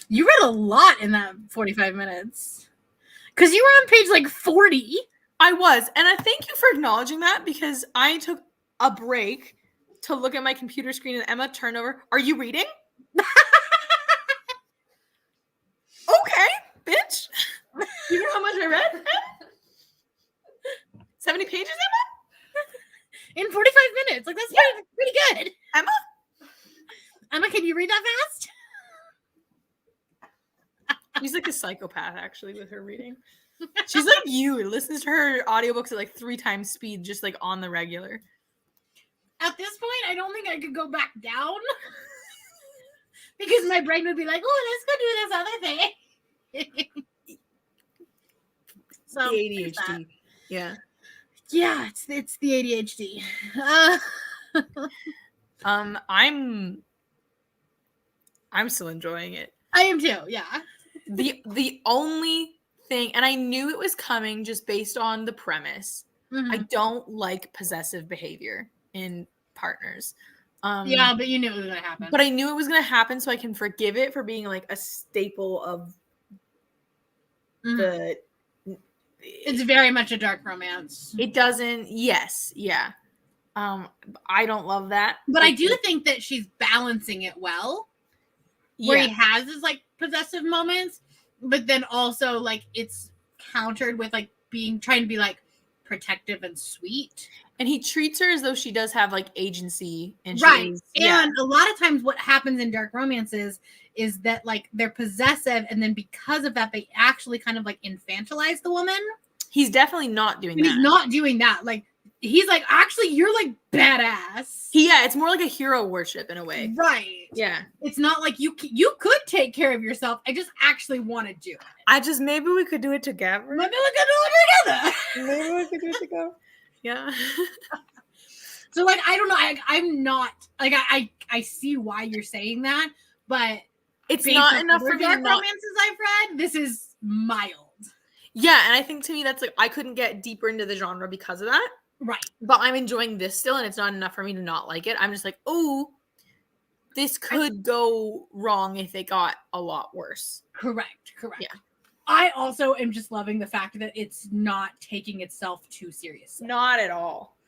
You read a lot in that 45 minutes. Because you were on page like 40. I was. And I thank you for acknowledging that because I took a break to look at my computer screen and Emma turned over. Are you reading? Okay, bitch. You know how much I read? 70 pages, Emma? In 45 minutes. Like, that's pretty good. Emma, can you read that fast? She's like a psychopath, actually, with her reading. She's like you. Listens to her audiobooks at like 3 times speed, just like on the regular. At this point, I don't think I could go back down. Because my brain would be like, oh, let's go do this other thing. So the ADHD. Yeah. Yeah, it's the ADHD. I'm still enjoying it. I am too, yeah. The only thing, and I knew it was coming just based on the premise. Mm-hmm. I don't like possessive behavior in partners. Yeah, but you knew it was gonna happen. But I knew it was gonna happen, so I can forgive it for being like a staple of the. It's very much a dark romance. It doesn't. Yes, yeah. I don't love that, but I do think that she's balancing it well. Where he has his like possessive moments, but then also like it's countered with like trying to be like protective and sweet. And he treats her as though she does have like agency, and right. And a lot of times, what happens in dark romances is that like they're possessive, and then because of that, they actually kind of like infantilize the woman. He's definitely not doing that. He's not doing that. Like he's like, actually, you're like badass. It's more like a hero worship in a way. Right. Yeah. It's not like you could take care of yourself. I just actually want to do it. Maybe we could do it together. Maybe we could do it together. Maybe we could do it together. Yeah. So like, I don't know. I'm not like, I see why you're saying that, but it's not enough for dark romances I've read. This is mild. Yeah. And I think to me, that's like, I couldn't get deeper into the genre because of that. Right. But I'm enjoying this still, and it's not enough for me to not like it. I'm just like, oh, this could go wrong if it got a lot worse. Correct. Yeah. I also am just loving the fact that it's not taking itself too seriously. Not at all.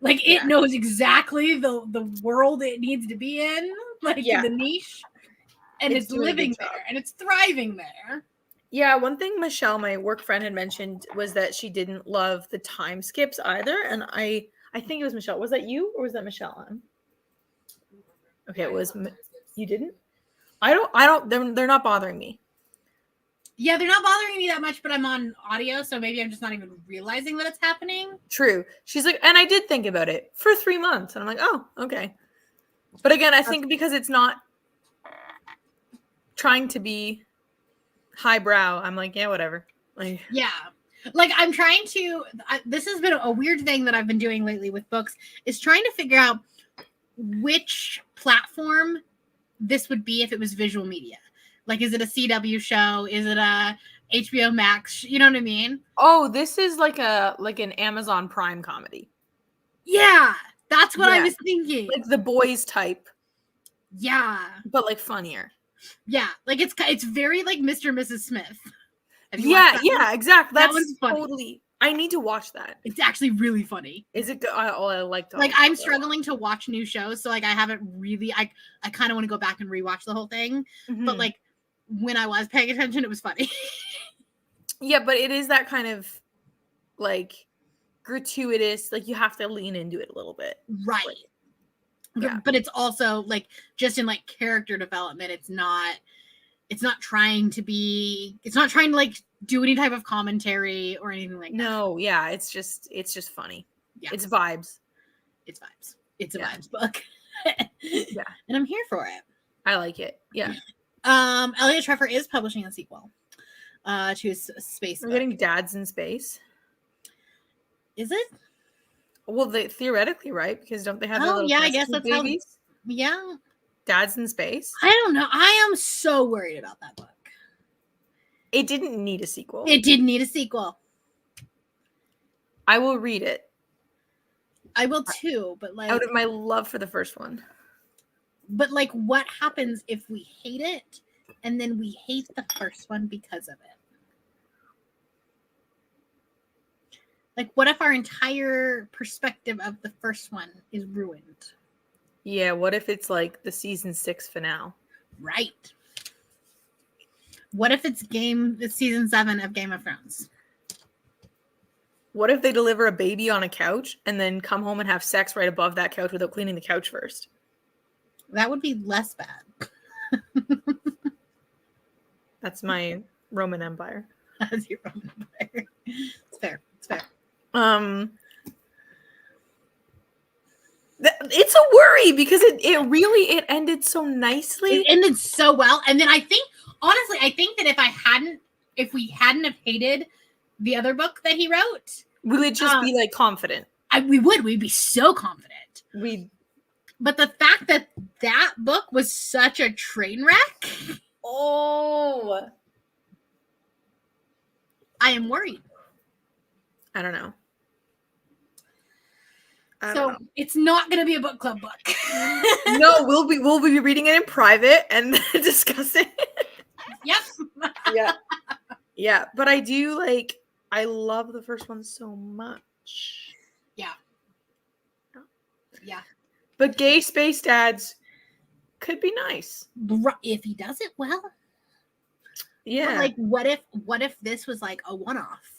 Like it knows exactly the world it needs to be in, like the niche, and it's living there and it's thriving there. Yeah, one thing Michelle, my work friend, had mentioned was that she didn't love the time skips either, and I think it was Michelle. Was that you or was that Michelle? Okay, it was. You didn't? I don't. They're not bothering me. Yeah, they're not bothering me that much, but I'm on audio, so maybe I'm just not even realizing that it's happening. True. She's like, and I did think about it for 3 months, and I'm like, oh, okay. But again, I think because it's not trying to be highbrow, I'm like, yeah, whatever. Like, yeah. Like I'm trying to, this has been a weird thing that I've been doing lately with books, is trying to figure out which platform this would be if it was visual media. Like, is it a CW show? Is it a HBO Max? You know what I mean? Oh, this is like an Amazon Prime comedy. Yeah, that's what I was thinking. Like the boys type. Yeah. But like funnier. Yeah, like it's very like Mr. and Mrs. Smith. Yeah, exactly. That one's funny. Totally. I need to watch that. It's actually really funny. Is it good? I like to. Like I'm struggling to watch new shows, so like I haven't really. I kind of want to go back and rewatch the whole thing, but like when I was paying attention, it was funny. Yeah, but it is that kind of like gratuitous, like you have to lean into it a little bit. Right. Yeah. But it's also like just in like character development, it's not trying to like do any type of commentary or anything like that. No, yeah, it's just funny. Yeah. It's vibes. It's vibes. It's a Yeah. vibes book. Yeah. And I'm here for it. I like it. Yeah. Elliot Treffer is publishing a sequel to his space We're book. getting Dads in Space. Is it? Well, they theoretically, right? Because don't they have their little I test guess tube that's babies? Yeah. Dads in Space. I don't know. I am so worried about that book. It didn't need a sequel. It did need a sequel. I will read it. I will too, but like out of my love for the first one. But like, what happens if we hate it and then we hate the first one because of it? Like, what if our entire perspective of the first one is ruined? Yeah, what if it's like the season 6 finale? Right. What if it's season 7 of Game of Thrones? What if they deliver a baby on a couch and then come home and have sex right above that couch without cleaning the couch first? That would be less bad. That's my Roman Empire. That's your Roman Empire. It's fair. It's fair. It's a worry because it really ended so nicely. It ended so well. And then I think that if we hadn't have hated the other book that he wrote, we would just be like confident. We'd be so confident. But the fact that book was such a train wreck. Oh, I am worried. I don't know. It's not going to be a book club book. No, we'll be reading it in private and then discussing it. Yep. Yeah. Yeah, but I love the first one so much. Yeah. Yeah. But gay space dads could be nice. If he does it well. Yeah. But like, what if this was like a one-off?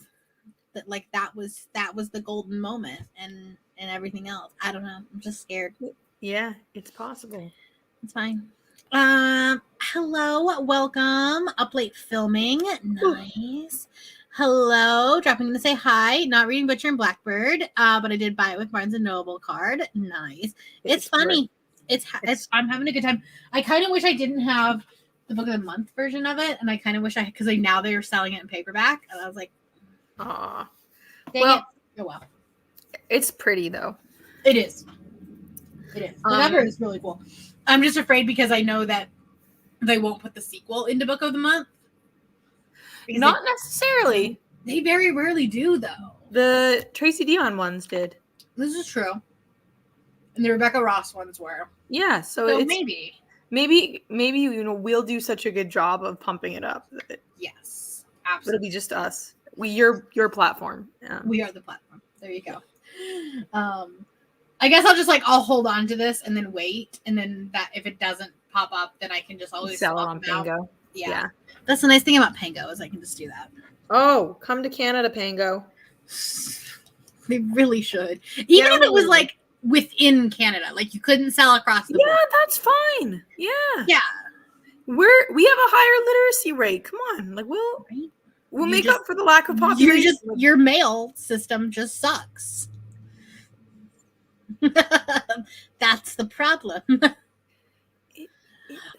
That like that was the golden moment and everything else. I don't know. I'm just scared. Yeah, it's possible. It's fine. Hello, welcome. Up late filming. Nice. Hello, dropping in to say hi. Not reading Butcher and Blackbird, but I did buy it with Barnes and Noble card. Nice. It's funny. It's I'm having a good time. I kind of wish I didn't have the book of the month version of it, and I kind of wish because now they were selling it in paperback, and I was like, aw. Well, oh well. It's pretty though. It is. It is. The cover is really cool. I'm just afraid because I know that they won't put the sequel into Book of the Month. Not necessarily. They very rarely do, though. The Tracy Dion ones did. This is true. And the Rebecca Ross ones were. Yeah, so it's, maybe we'll do such a good job of pumping it up. Yes, absolutely. It'll be just us. Your platform. Yeah. We are the platform. There you go. I guess I'll hold on to this and then wait, and then that if it doesn't pop up, then I can just always sell it on Pango. Yeah. That's the nice thing about Pango is I can just do that. Oh, come to Canada, Pango. They really should. Even if it was like within Canada, like you couldn't sell across the border. Yeah, that's fine. Yeah. Yeah. We have a higher literacy rate. Come on. Like we'll make up for the lack of population. Your mail system just sucks. That's the problem.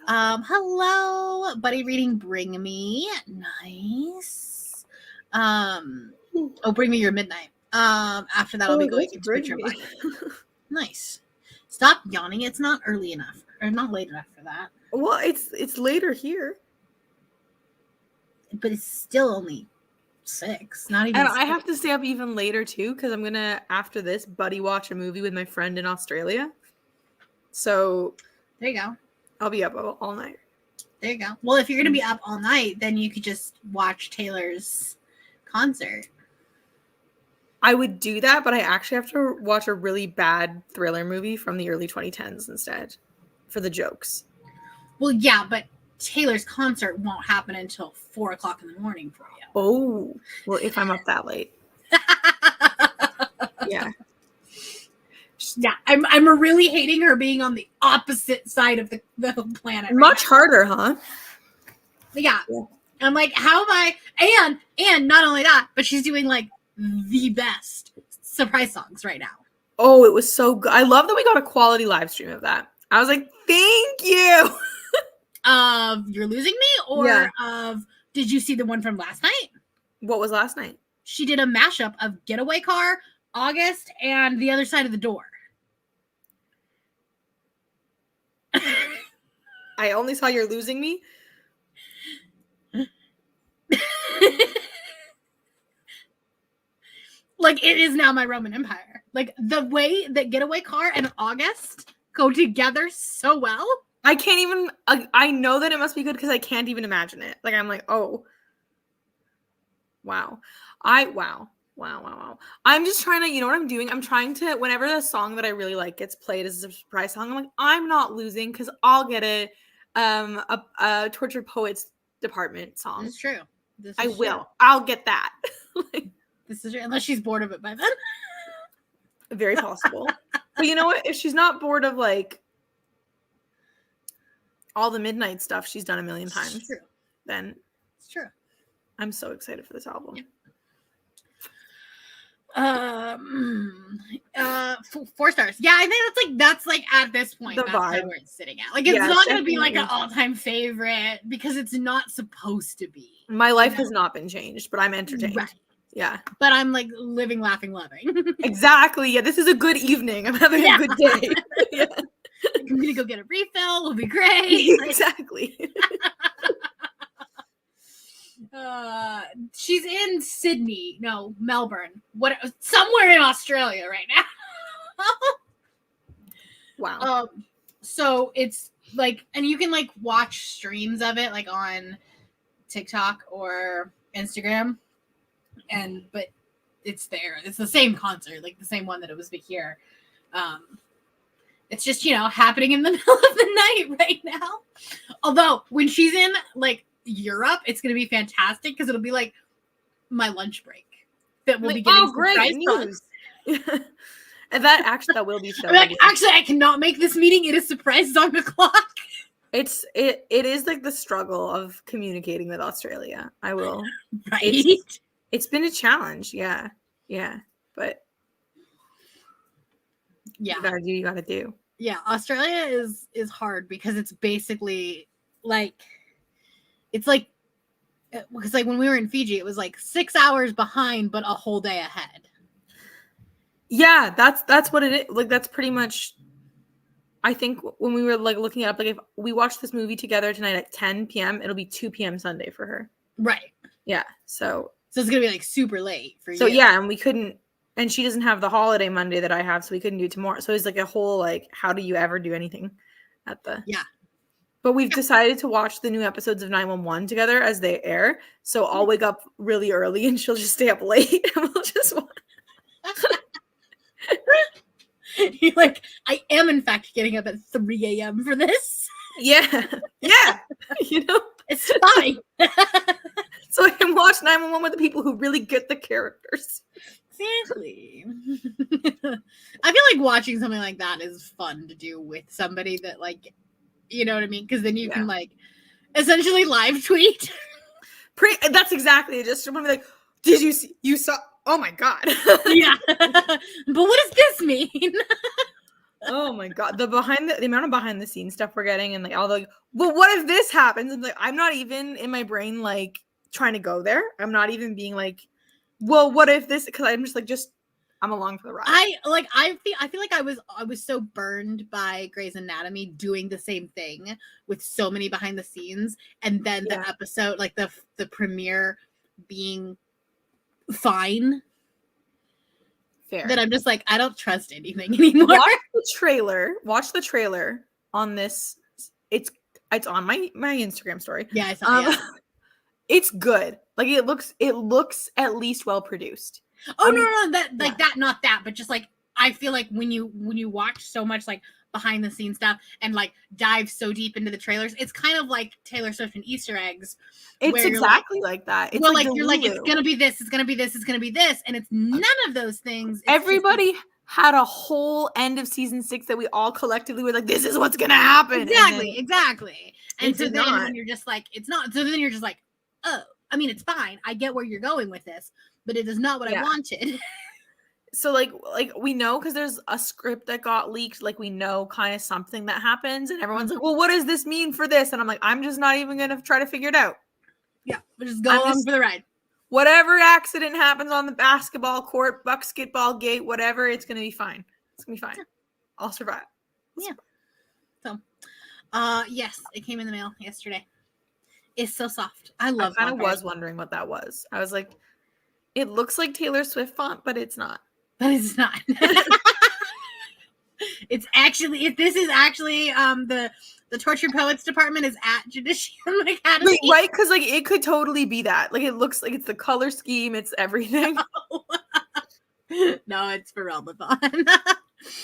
Hello, buddy reading Bring Me. Nice. Bring Me Your Midnight. After that I'll be going into Picture Book. Nice. Stop yawning. It's not early enough. Or not late enough for that. Well, it's later here. But it's still only 6. Not even And 6. I have to stay up even later too, because I'm gonna after this buddy watch a movie with my friend in Australia. So there you go. I'll be up all night. There you go. Well, if you're gonna be up all night, then you could just watch Taylor's concert. I would do that, but I actually have to watch a really bad thriller movie from the early 2010s instead for the jokes. Well, yeah, but Taylor's concert won't happen until 4:00 in the morning for you. Oh, well, if I'm up that late. Yeah. Yeah, I'm really hating her being on the opposite side of the planet. Much harder, huh? Yeah. I'm like, how am I? And not only that, but she's doing like the best surprise songs right now. Oh, it was so good. I love that we got a quality live stream of that. I was like, thank you. Of You're Losing Me, or of did you see the one from last night? What was last night? She did a mashup of Getaway Car, August, and The Other Side of the Door. I only saw You're Losing Me. Like, it is now my Roman Empire. Like, the way that Getaway Car and August go together so well. I can't even, I know that it must be good because I can't even imagine it. Like, I'm like, oh. Wow. Wow. I'm just trying to, you know what I'm doing? I'm trying to, whenever the song that I really like gets played as a surprise song, I'm like, I'm not losing because I'll get a Tortured Poets Department song. This is true. I will. I'll get that. This is true. Unless she's bored of it by then. Very possible. But you know what? If she's not bored of like all the midnight stuff she's done a million times, it's true. Then it's true. I'm so excited for this album. Yeah. 4 stars. Yeah, I think that's like at this point The that's vibe. where it's sitting at. Like, it's not gonna be like an all-time favorite because it's not supposed to be. My life has not been changed, but I'm entertained. Right. Yeah. But I'm like living, laughing, loving. Exactly. Yeah, this is a good evening. I'm having a good day. Yeah. I'm gonna go get a refill. It'll be great. Exactly. She's in Melbourne, somewhere in Australia right now. Wow. So it's like, and you can like watch streams of it like on TikTok or Instagram, but it's there. It's the same concert, like the same one that it was here. It's just, happening in the middle of the night right now. Although when she's in like Europe, it's going to be fantastic because it'll be like my lunch break that we'll be getting. Oh, great news! And that will be so. Actually, I cannot make this meeting. It is surprise song o'clock. It is like the struggle of communicating with Australia. I will. Right. It's been a challenge. Yeah. But yeah, you gotta do. Yeah, Australia is hard because it's basically like. It's like, because like when we were in Fiji, it was like 6 hours behind, but a whole day ahead. Yeah, that's what it is. Like, that's pretty much, I think when we were like looking up, like if we watch this movie together tonight at 10 p.m., it'll be 2 p.m. Sunday for her. Right. Yeah. So it's going to be like super late for you. So yeah, and we couldn't, and she doesn't have the holiday Monday that I have, so we couldn't do it tomorrow. So it's like a whole, like, how do you ever do anything at the... Yeah. But we've decided to watch the new episodes of 911 together as they air. So I'll wake up really early and she'll just stay up late and we'll just watch. You're like, I am in fact getting up at 3 a.m. for this. Yeah. It's fine. So I can watch 911 with the people who really get the characters. Exactly. I feel like watching something like that is fun to do with somebody that, like, you know what I mean? Because then you can like essentially live tweet. That's exactly it. Just someone be like, did you see? You saw? Oh my god. Yeah. But what does this mean? Oh my god. The amount of behind the scenes stuff we're getting, and like all the, well, what if this happens? And like, I'm not even in my brain like trying to go there. I'm not even being like, well, what if this? Because I'm just like, I'm along for the ride. I feel like I was so burned by Grey's Anatomy doing the same thing with so many behind the scenes, and then the episode, like the premiere being fine. Fair. That I'm just like, I don't trust anything anymore. Watch the trailer on this. It's on my Instagram story. Yeah, I saw it. It's good. Like it looks at least well produced. Oh, no, that, like that, not that, but just like I feel like when you watch so much like behind the scenes stuff and like dive so deep into the trailers, it's kind of like Taylor Swift and Easter eggs. It's exactly like that. It's like you're like, it's gonna be this, it's gonna be this, it's gonna be this, and it's none of those things. It's everybody had a whole end of season 6 that we all collectively were like, this is what's gonna happen. Exactly. And so then when you're just like, it's not, so then you're just like, oh, I mean, it's fine. I get where you're going with this, but it is not what I wanted. So like we know, because there's a script that got leaked, like we know kind of something that happens, and everyone's like, well, what does this mean for this? And I'm like, I'm just not even gonna try to figure it out. Yeah, we'll just go along for the ride. Whatever accident happens on the basketball court, basketball gate, whatever, it's gonna be fine. It's gonna be fine. I'll survive. Yeah. So yes, it came in the mail yesterday. It's so soft. I love it. I kind of was wondering what that was. I was like, it looks like Taylor Swift font, but it's not. But it's not. It's actually, this is actually the Tortured Poets department is at Judicium Academy. Wait, right? Because like it could totally be that. Like it looks like it's the color scheme, it's everything. No, it's for Relmathon.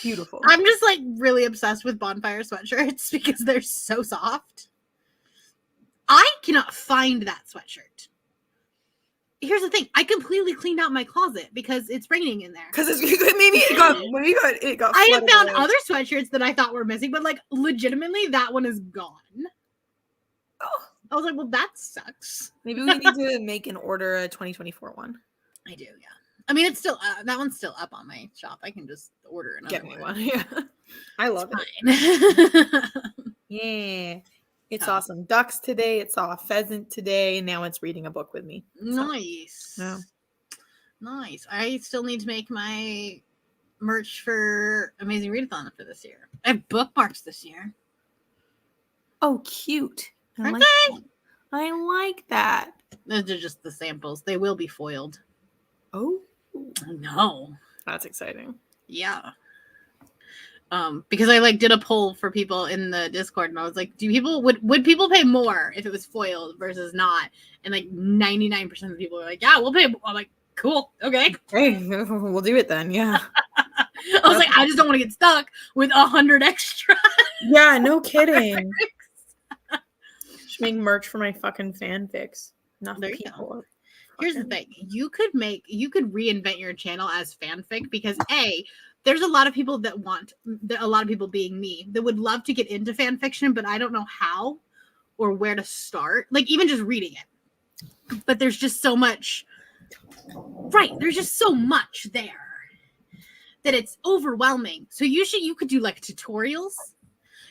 Beautiful. I'm just like really obsessed with bonfire sweatshirts because they're so soft. I cannot find that sweatshirt. Here's the thing. I completely cleaned out my closet because it's raining in there. Because it got I have found other sweatshirts that I thought were missing, but like legitimately that one is gone. Oh. I was like, well, that sucks. Maybe we need to make an order a 2024 one. I do, yeah. I mean, it's still that one's still up on my shop. I can just order another Get me one. Yeah. I love it. Yeah. It's awesome. Ducks today. It saw a pheasant today. And now it's reading a book with me. Nice. Yeah. Nice. I still need to make my merch for Amazing Readathon for this year. I have bookmarks this year. Oh, cute. I like that. Those are just the samples. They will be foiled. Oh. No. That's exciting. Yeah. Because I like did a poll for people in the Discord and I was like, would people pay more if it was foiled versus not? And like 99% of the people were like, yeah, we'll pay more. I'm like, cool, okay. Hey, we'll do it then, yeah. I was like, I just don't want to get stuck with 100 extra. Yeah, no kidding. Should make merch for my fucking fanfics. Enough people. Here's the thing. You could reinvent your channel as fanfic because there's a lot of people that a lot of people being me that would love to get into fan fiction, but I don't know how or where to start. Like even just reading it. But there's just so much. Right. There's just so much there that it's overwhelming. So you could do like tutorials.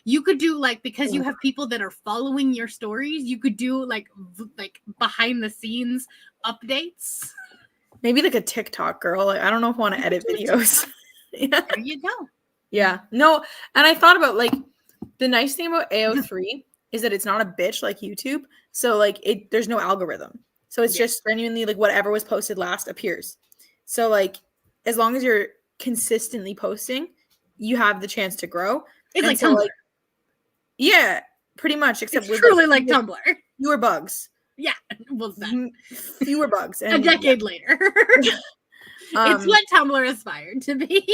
You could do like, because you have people that are following your stories, you could do like behind the scenes updates. Maybe like a TikTok girl. Like, I don't know if I want to edit videos. Yeah. There you go. Yeah. No, and I thought about like the nice thing about AO3 is that it's not a bitch like YouTube. So like there's no algorithm. So it's just genuinely like whatever was posted last appears. So like as long as you're consistently posting, you have the chance to grow. It's like Tumblr. Yeah, pretty much. Except it's truly like Tumblr. Fewer bugs. Yeah, well, fewer bugs. And a decade later. It's what Tumblr aspired to be.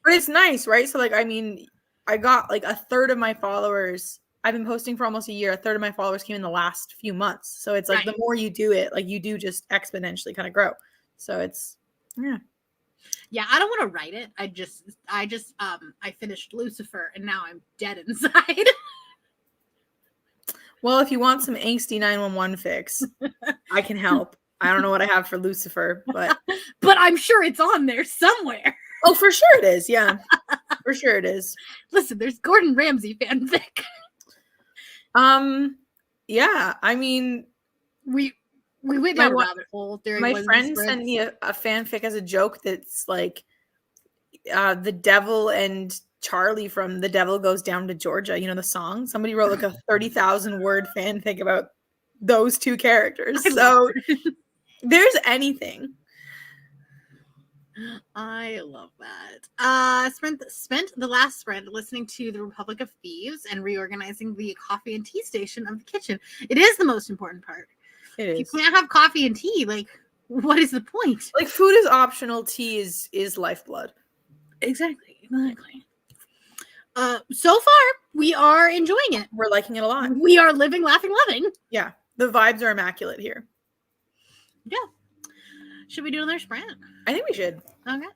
But it's nice, right? So like, I mean, I got like a third of my followers. I've been posting for almost a year. A third of my followers came in the last few months. So it's like the more you do it, like you do just exponentially kind of grow. So it's, yeah, I don't want to write it. I finished Lucifer and now I'm dead inside. Well, if you want some angsty 911 fix, I can help. I don't know what I have for Lucifer, but I'm sure it's on there somewhere. Oh, for sure it is. Yeah, for sure it is. Listen, there's Gordon Ramsay fanfic. Yeah, I mean, we went down a rabbit hole during my friend sent me a fanfic as a joke that's like the devil and Charlie from The Devil Goes Down to Georgia, you know the song? Somebody wrote like a 30,000 word fanfic about those two characters. So there's anything. I love that. Spent the last sprint listening to The Republic of Thieves and reorganizing the coffee and tea station of the kitchen. It is the most important part. It is. If you can't have coffee and tea, like, what is the point? Like, food is optional. Tea is lifeblood. Exactly. So far, we are enjoying it. We're liking it a lot. We are living, laughing, loving. Yeah. The vibes are immaculate here. Yeah. Should we do another sprint? I think we should. Okay.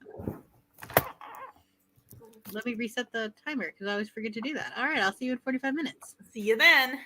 Let me reset the timer because I always forget to do that. All right. I'll see you in 45 minutes. See you then.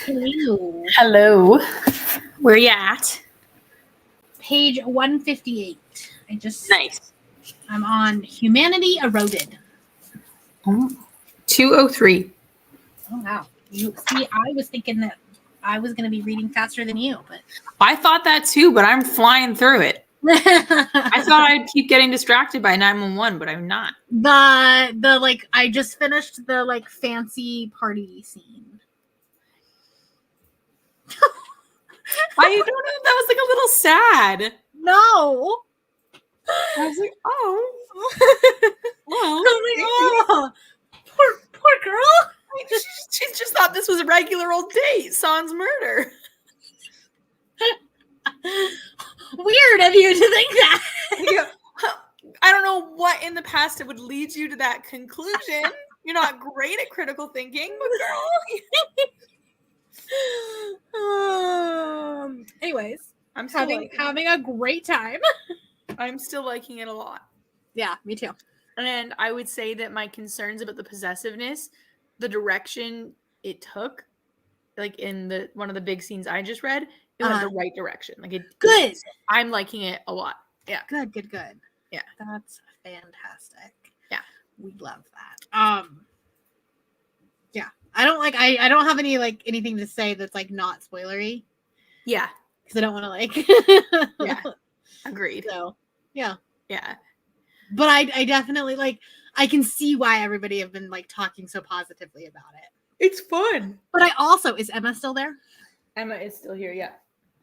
Hello. Hello. Where you at? Page 158. Nice. I'm on Humanity Eroded. Oh. 203. Oh, wow. You see, I was thinking that I was going to be reading faster than you, but. I thought that too, but I'm flying through it. I thought I'd keep getting distracted by 911, but I'm not. The like, I just finished the like fancy party scene. I don't know. That was like a little sad. No. I was like, oh. Oh, poor girl. She just thought this was a regular old date. Sans murder. Weird of you to think that. Yeah. I don't know what in the past it would lead you to that conclusion. You're not great at critical thinking, but girl. Anyways, I'm still having a great time. I'm still liking it a lot. Yeah, me too. And I would say that my concerns about the possessiveness, the direction it took, like in one of the big scenes I just read, it went the right direction. Like it. Good. I'm liking it a lot. Yeah. Good. Yeah. That's fantastic. Yeah. We love that. Yeah. I don't have anything to say that's like not spoilery. Yeah. Because I don't want to like. Yeah. Agreed. So yeah. Yeah. But I definitely like, I can see why everybody have been like talking so positively about it. It's fun. But I also, is Emma still there? Emma is still here, yeah.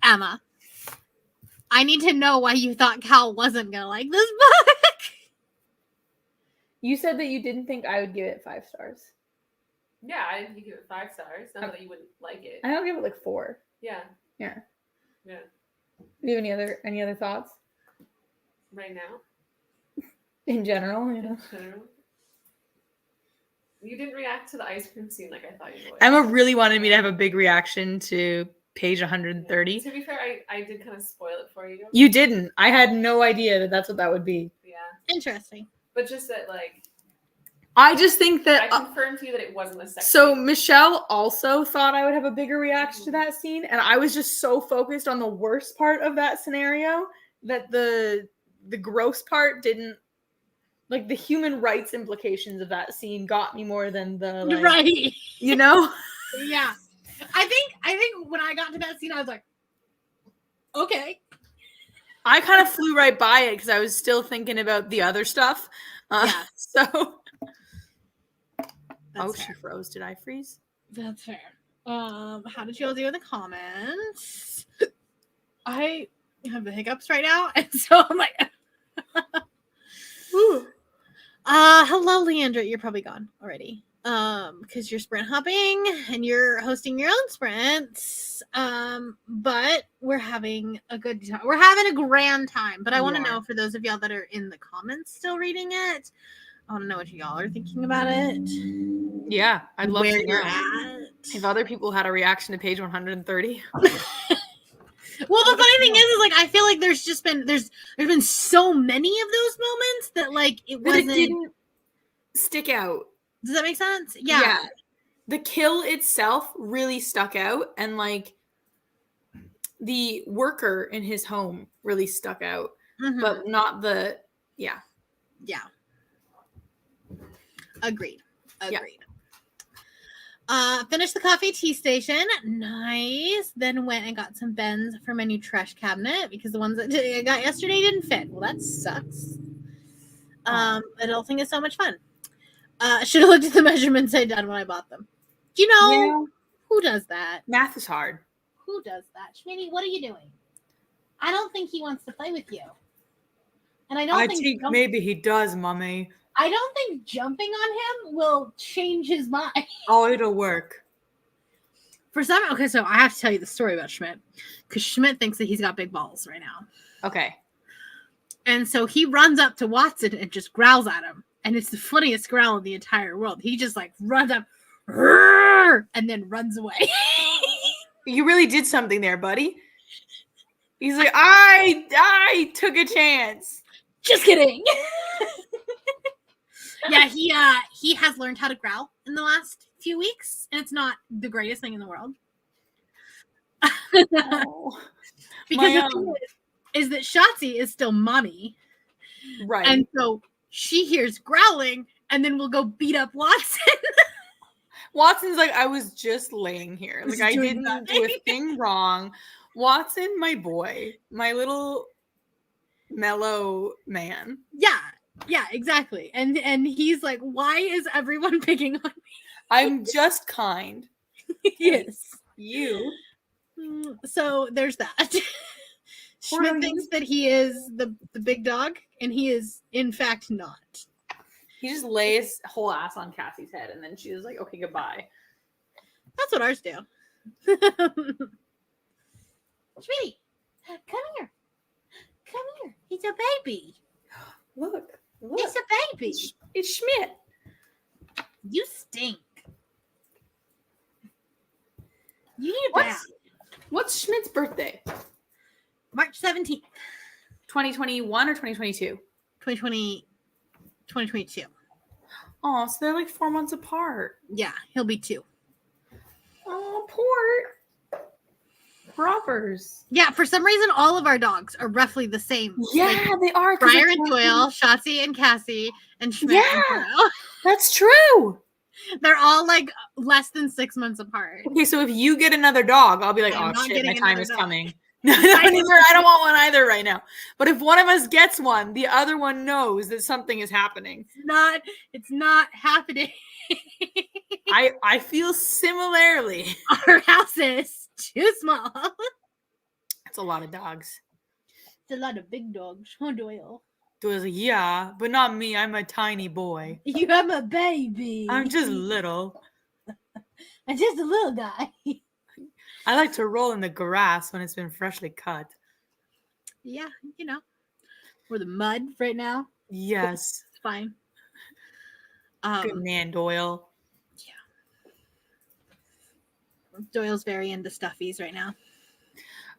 Emma, I need to know why you thought Cal wasn't gonna like this book. You said that you didn't think I would give it 5 stars. Yeah, I didn't give it 5 stars. Not that you wouldn't like it. I'll give it like 4. Yeah. Yeah. Yeah. Do you have any other thoughts? Right now? In general, you know. You didn't react to the ice cream scene like I thought you would. Emma really wanted me to have a big reaction to page 130. Yeah. To be fair, I did kind of spoil it for you. You didn't. I had no idea that that's what that would be. Yeah. Interesting. But just that, like, I just think that I confirmed to you that it wasn't a sex so scene. Michelle also thought I would have a bigger reaction to that scene, and I was just so focused on the worst part of that scenario that the gross part didn't, like, the human rights implications of that scene got me more than the, like, right. You know? Yeah. I think when I got to that scene, I was like, okay. I kind of flew right by it because I was still thinking about the other stuff. Yeah. So. That's She fair. froze. Did I freeze? That's fair. How did you all do in the comments? I have the hiccups right now, and so I'm like, Ooh. hello, Leandra. You're probably gone already. Because you're sprint hopping and you're hosting your own sprints. But we're having a good time. We're having a grand time. But I want to know, for those of y'all that are in the comments still reading it, I want to know what y'all are thinking about it. Yeah, I'd love Where to you're know. at. If other people had a reaction to page 130. Well, the funny thing is like I feel like there's been so many of those moments that like it didn't stick out. Does that make sense? Yeah. The kill itself really stuck out, and like the worker in his home really stuck out, but not the yeah. Agreed. Finished the coffee tea station. Nice. Then went and got some bends for my new trash cabinet because the ones that I got yesterday didn't fit. Well, that sucks. Adult thing is so much fun. Should have looked at the measurements I'd done when I bought them. Do you know who does that? Math is hard. Who does that? Schmitty, what are you doing? I don't think he wants to play with you. And I think maybe he does, Mommy. I don't think jumping on him will change his mind. Oh, it'll work. Okay, so I have to tell you the story about Schmidt because Schmidt thinks that he's got big balls right now. Okay. And so he runs up to Watson and just growls at him. And it's the funniest growl in the entire world. He just like runs up and then runs away. You really did something there, buddy. He's like, I took a chance. Just kidding. Yeah, he has learned how to growl in the last few weeks, and it's not the greatest thing in the world. Oh. Because My, the thing is that Shotzi is still mommy. right. And so she hears growling and then we'll go beat up Watson. Watson's like, I was just laying here. Like, Just I doing did not do a thing wrong. Watson, my boy, my little mellow man. Yeah, exactly. And he's like, why is everyone picking on I'm just kind. me? Yes. You. So there's that. Schmidt thinks that he is the big dog, and he is in fact not. He just lays whole ass on Cassie's head, and then she was like, okay, goodbye. That's what ours do. Sweetie, come here. Come here. He's a baby. Look. He's a baby. It's Schmidt. You stink. You need a bath. What's Schmidt's birthday? March 17th, 2021 or 2022? 2022. Oh, so they're like 4 months apart. Yeah, he'll be 2. Oh, poor Robbers. Yeah, for some reason, all of our dogs are roughly the same. Yeah, Like, they are. Briar and Doyle, Shotzi and Cassie, and Schmidt and Crow. That's true. They're all like less than 6 months apart. Okay, so if you get another dog, I'll be like, I'm oh not shit, my getting time another is dog. coming. No, I don't want one either right now. But if one of us gets one, the other one knows that something is happening. It's not happening. I feel similarly. Our house is too small. That's a lot of dogs. It's a lot of big dogs, huh, Doyle? Doyle's like, yeah, but not me. I'm a tiny boy. You have a baby. I'm just little. I'm just a little guy. I like to roll in the grass when it's been freshly cut. Yeah, or the mud right now. Yes. It's fine. Good man, Doyle. Doyle's very into stuffies right now.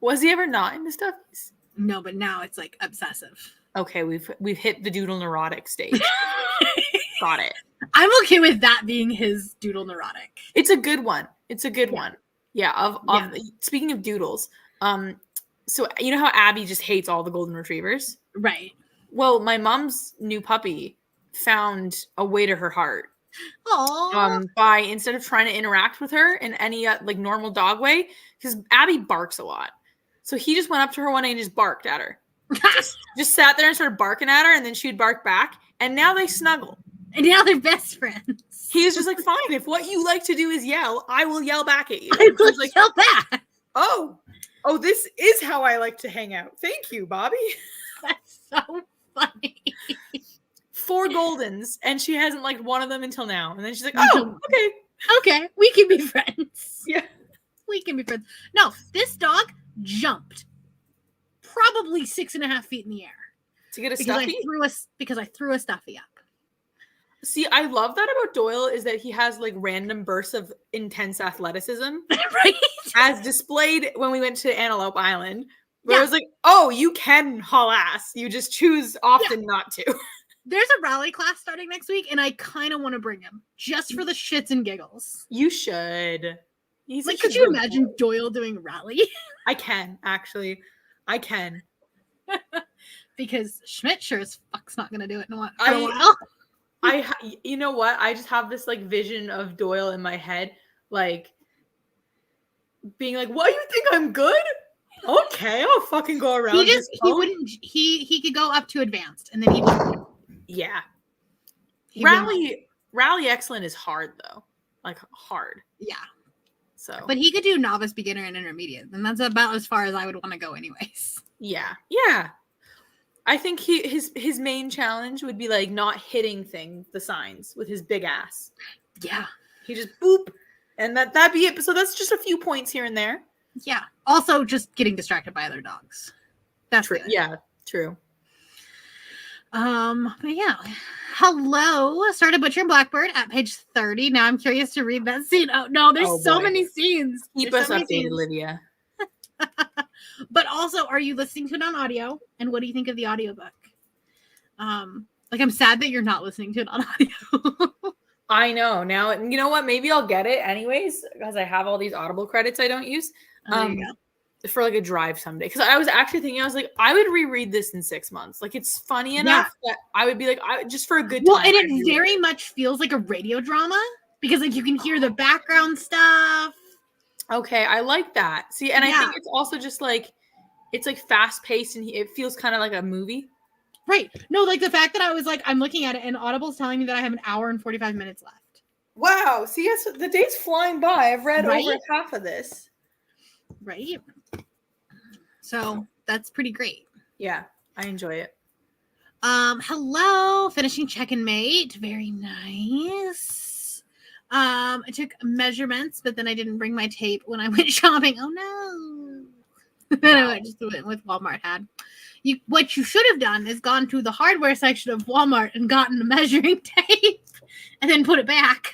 Was he ever not into stuffies? No, but now it's like obsessive. Okay, we've hit the doodle neurotic stage. Got it. I'm okay with that being his doodle neurotic. It's a good one. It's a good one. Yeah. Speaking of doodles, so you know how Abby just hates all the golden retrievers? Right. Well, my mom's new puppy found a way to her heart. Aww. By instead of trying to interact with her in any like normal dog way, because Abby barks a lot. So he just went up to her one day and just barked at her. just sat there and started barking at her, and then she'd bark back, and now they snuggle. And now they're best friends. He was just like, fine, if what you like to do is yell, I will yell back at you. I will like, yell back. Oh, this is how I like to hang out. Thank you, Bobby. That's so funny. 4 Goldens, and she hasn't liked one of them until now. And then she's like, oh, okay. Okay, we can be friends. Yeah. We can be friends. No, this dog jumped probably 6.5 feet in the air. To get a stuffy? Because I threw a stuffy up. See, I love that about Doyle is that he has like random bursts of intense athleticism. Right? As displayed when we went to Antelope Island. Where I was like, oh, you can haul ass. You just choose often not to. There's a rally class starting next week, and I kind of want to bring him just for the shits and giggles. You should. He's like, could you imagine Doyle doing rally? I can, actually. I can. Because Schmidt sure as fuck's not going to do it in a while. You know what? I just have this like vision of Doyle in my head, like being like, "What, you think I'm good? Okay, I'll fucking go around." He could go up to advanced, and then he would. Yeah. Rally excellent is hard though, like hard. Yeah. So, but he could do novice, beginner, and intermediate, and that's about as far as I would want to go, anyways. Yeah. I think his main challenge would be like not hitting the signs with his big ass. Yeah. He just boop, and that'd be it. So that's just a few points here and there. Yeah. Also, just getting distracted by other dogs. That's true. Good. Yeah. True. But yeah. Hello, started Butcher and Blackbird at page 30. Now I'm curious to read that scene. Oh no, there's so many scenes. Keep us updated, Lydia. But also, are you listening to it on audio? And what do you think of the audiobook? Like, I'm sad that you're not listening to it on audio. I know. Now, you know what? Maybe I'll get it anyways because I have all these Audible credits I don't use. There you go. for like a drive someday. Because I was actually thinking, I was like, I would reread this in 6 months. Like it's funny enough that I would be like, just for a good time. Well, and it very much feels like a radio drama because like you can hear the background stuff. Okay, I like that. See, and I think it's also just like it's like fast paced and it feels kind of like a movie. Right. No, like the fact that I was like, I'm looking at it and Audible's telling me that I have an hour and 45 minutes left. Wow. See, the day's flying by. I've read over half of this. Right. So that's pretty great. Yeah, I enjoy it. Hello, finishing check-in mate. Very nice. I took measurements, but then I didn't bring my tape when I went shopping. Oh no. Then I just went with Walmart had. What you should have done is gone to the hardware section of Walmart and gotten a measuring tape and then put it back.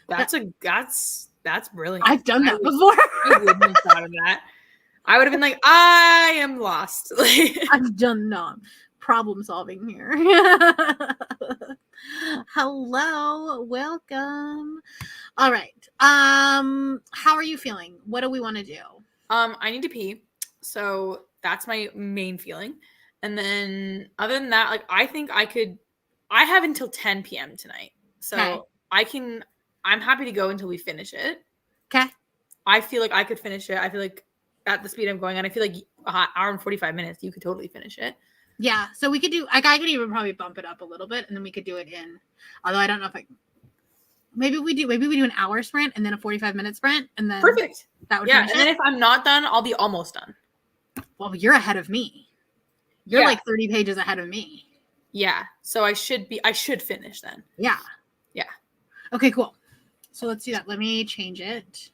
That's brilliant. I've done that before. I wouldn't have thought of that. I would have been like, I am lost. I've done problem solving here. Hello, welcome. All right. How are you feeling? What do we want to do? I need to pee. So that's my main feeling. And then other than that, like I think I have until 10 p.m. tonight. So I'm happy to go until we finish it. Okay. I feel like I could finish it. I feel like at the speed I'm going on, I feel like an hour and 45 minutes, you could totally finish it. Yeah. So we could do, like, I could even probably bump it up a little bit and then we could do it in, although I don't know if maybe we do an hour sprint and then a 45-minute sprint. And then perfect. That would and then if I'm not done, I'll be almost done. Well, you're ahead of me. You're like 30 pages ahead of me. Yeah. So I should finish then. Yeah. Yeah. Okay, cool. So let's do that. Let me change it.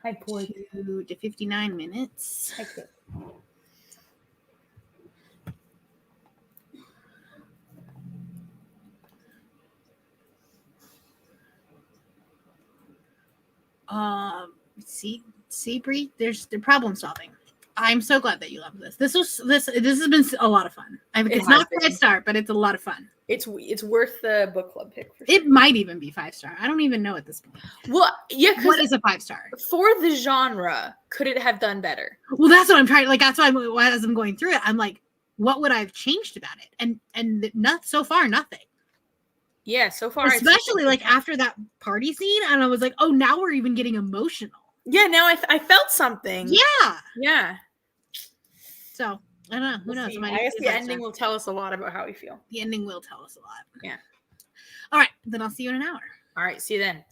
To 59 minutes. Okay. See, Bree, they're problem solving. I'm so glad that you love this. This has been a lot of fun. It's not 5-star, but it's a lot of fun. It's worth the book club pick for sure. It might even be 5-star. I don't even know at this point. Well, yeah, what is a 5-star? For the genre, could it have done better? Well, that's what I'm trying. Like, that's why as I'm going through it, I'm like, what would I have changed about it? And not so far, nothing. Yeah, so far, especially like after that party scene, and I was like, oh, now we're even getting emotional. Yeah, now I felt something. Yeah. So I don't know. Who knows? I guess the ending will tell us a lot about how we feel. The ending will tell us a lot. Yeah. All right. Then I'll see you in an hour. All right. See you then.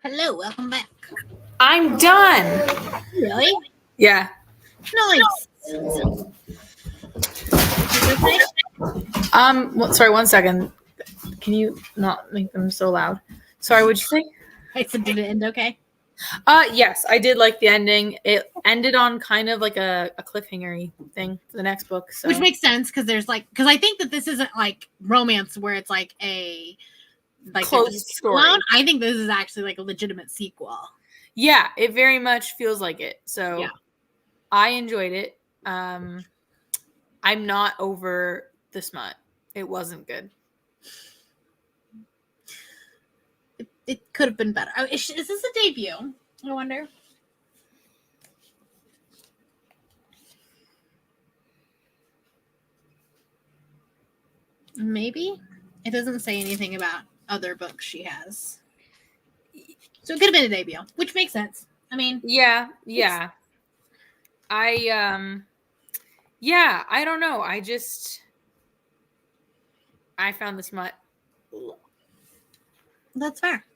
Hello, welcome back. I'm done. Really? Yeah. Nice. Okay. Sorry, 1 second. Can you not make them so loud? Sorry, what'd you say? I said, did it end okay? Yes, I did like the ending. It ended on kind of like a cliffhanger-y thing for the next book. So. Which makes sense because because I think that this isn't like romance where it's like a closed story. I think this is actually like a legitimate sequel. Yeah, it very much feels like it. So yeah. I enjoyed it. I'm not over the smut. It wasn't good. It could have been better. Oh, is this a debut? I wonder. Maybe. It doesn't say anything about other books she has. So it could have been a debut, which makes sense. I mean, yeah. I don't know. I found the smut. That's fair.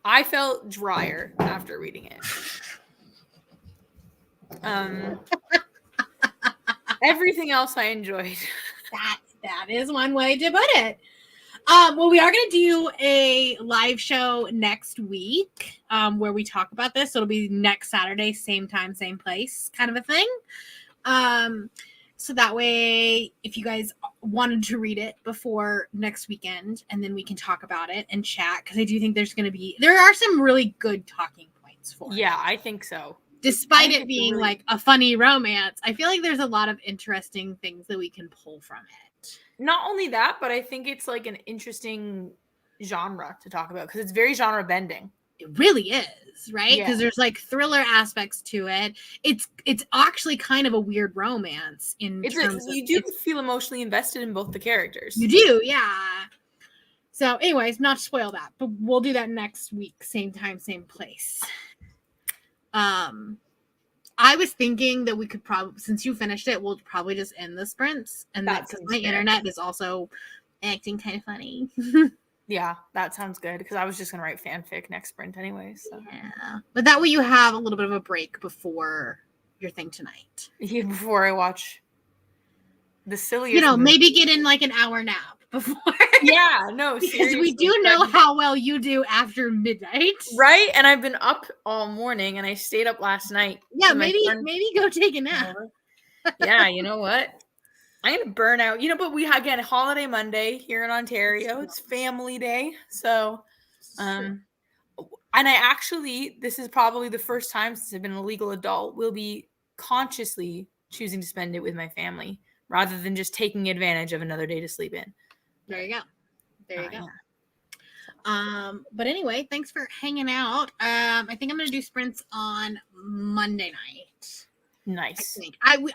I felt drier after reading it. Everything else I enjoyed. That is one way to put it. Well, we are going to do a live show next week where we talk about this. So it'll be next Saturday, same time, same place, kind of a thing. So that way, if you guys wanted to read it before next weekend, and then we can talk about it and chat, because I do think there are some really good talking points for it. Yeah, I think so. Despite it being like a funny romance, I feel like there's a lot of interesting things that we can pull from it. Not only that, but I think it's like an interesting genre to talk about because it's very genre bending. It really is, right? Because there's like thriller aspects to it. It's actually kind of a weird romance in terms of you do feel emotionally invested in both the characters. You do, yeah. So, anyways, not to spoil that, but we'll do that next week, same time, same place. I was thinking that we could probably, since you finished it, we'll probably just end the sprints, and that's my internet is also acting kind of funny. Yeah, that sounds good because I was just gonna write fanfic next sprint anyway. So. Yeah, but that way you have a little bit of a break before your thing tonight. Yeah, before I watch the silliest. Maybe get in like an hour nap before. Yeah, no, because seriously. we do know how well you do after midnight, right? And I've been up all morning, and I stayed up last night. Yeah, maybe go take a nap. Yeah, you know what? I'm gonna burn out. But we again holiday Monday here in Ontario. It's family day, so and I actually this is probably the first time since I've been a legal adult will be consciously choosing to spend it with my family rather than just taking advantage of another day to sleep in. There you go. But anyway, thanks for hanging out. I think I'm gonna do sprints on Monday night. Nice.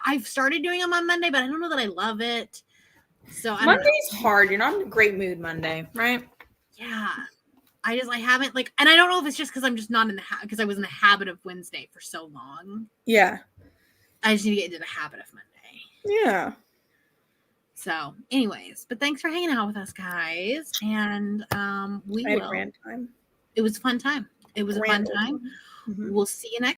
I've started doing them on Monday, but I don't know that I love it. So Monday's hard. You're not in a great mood Monday, right? Yeah. I haven't and I don't know if it's just because I'm just not in the because I was in the habit of Wednesday for so long. Yeah. I just need to get into the habit of Monday. Yeah. So, anyways, but thanks for hanging out with us, guys. And we had a grand time. It was a fun time. It was a fun time. Mm-hmm. We'll see you next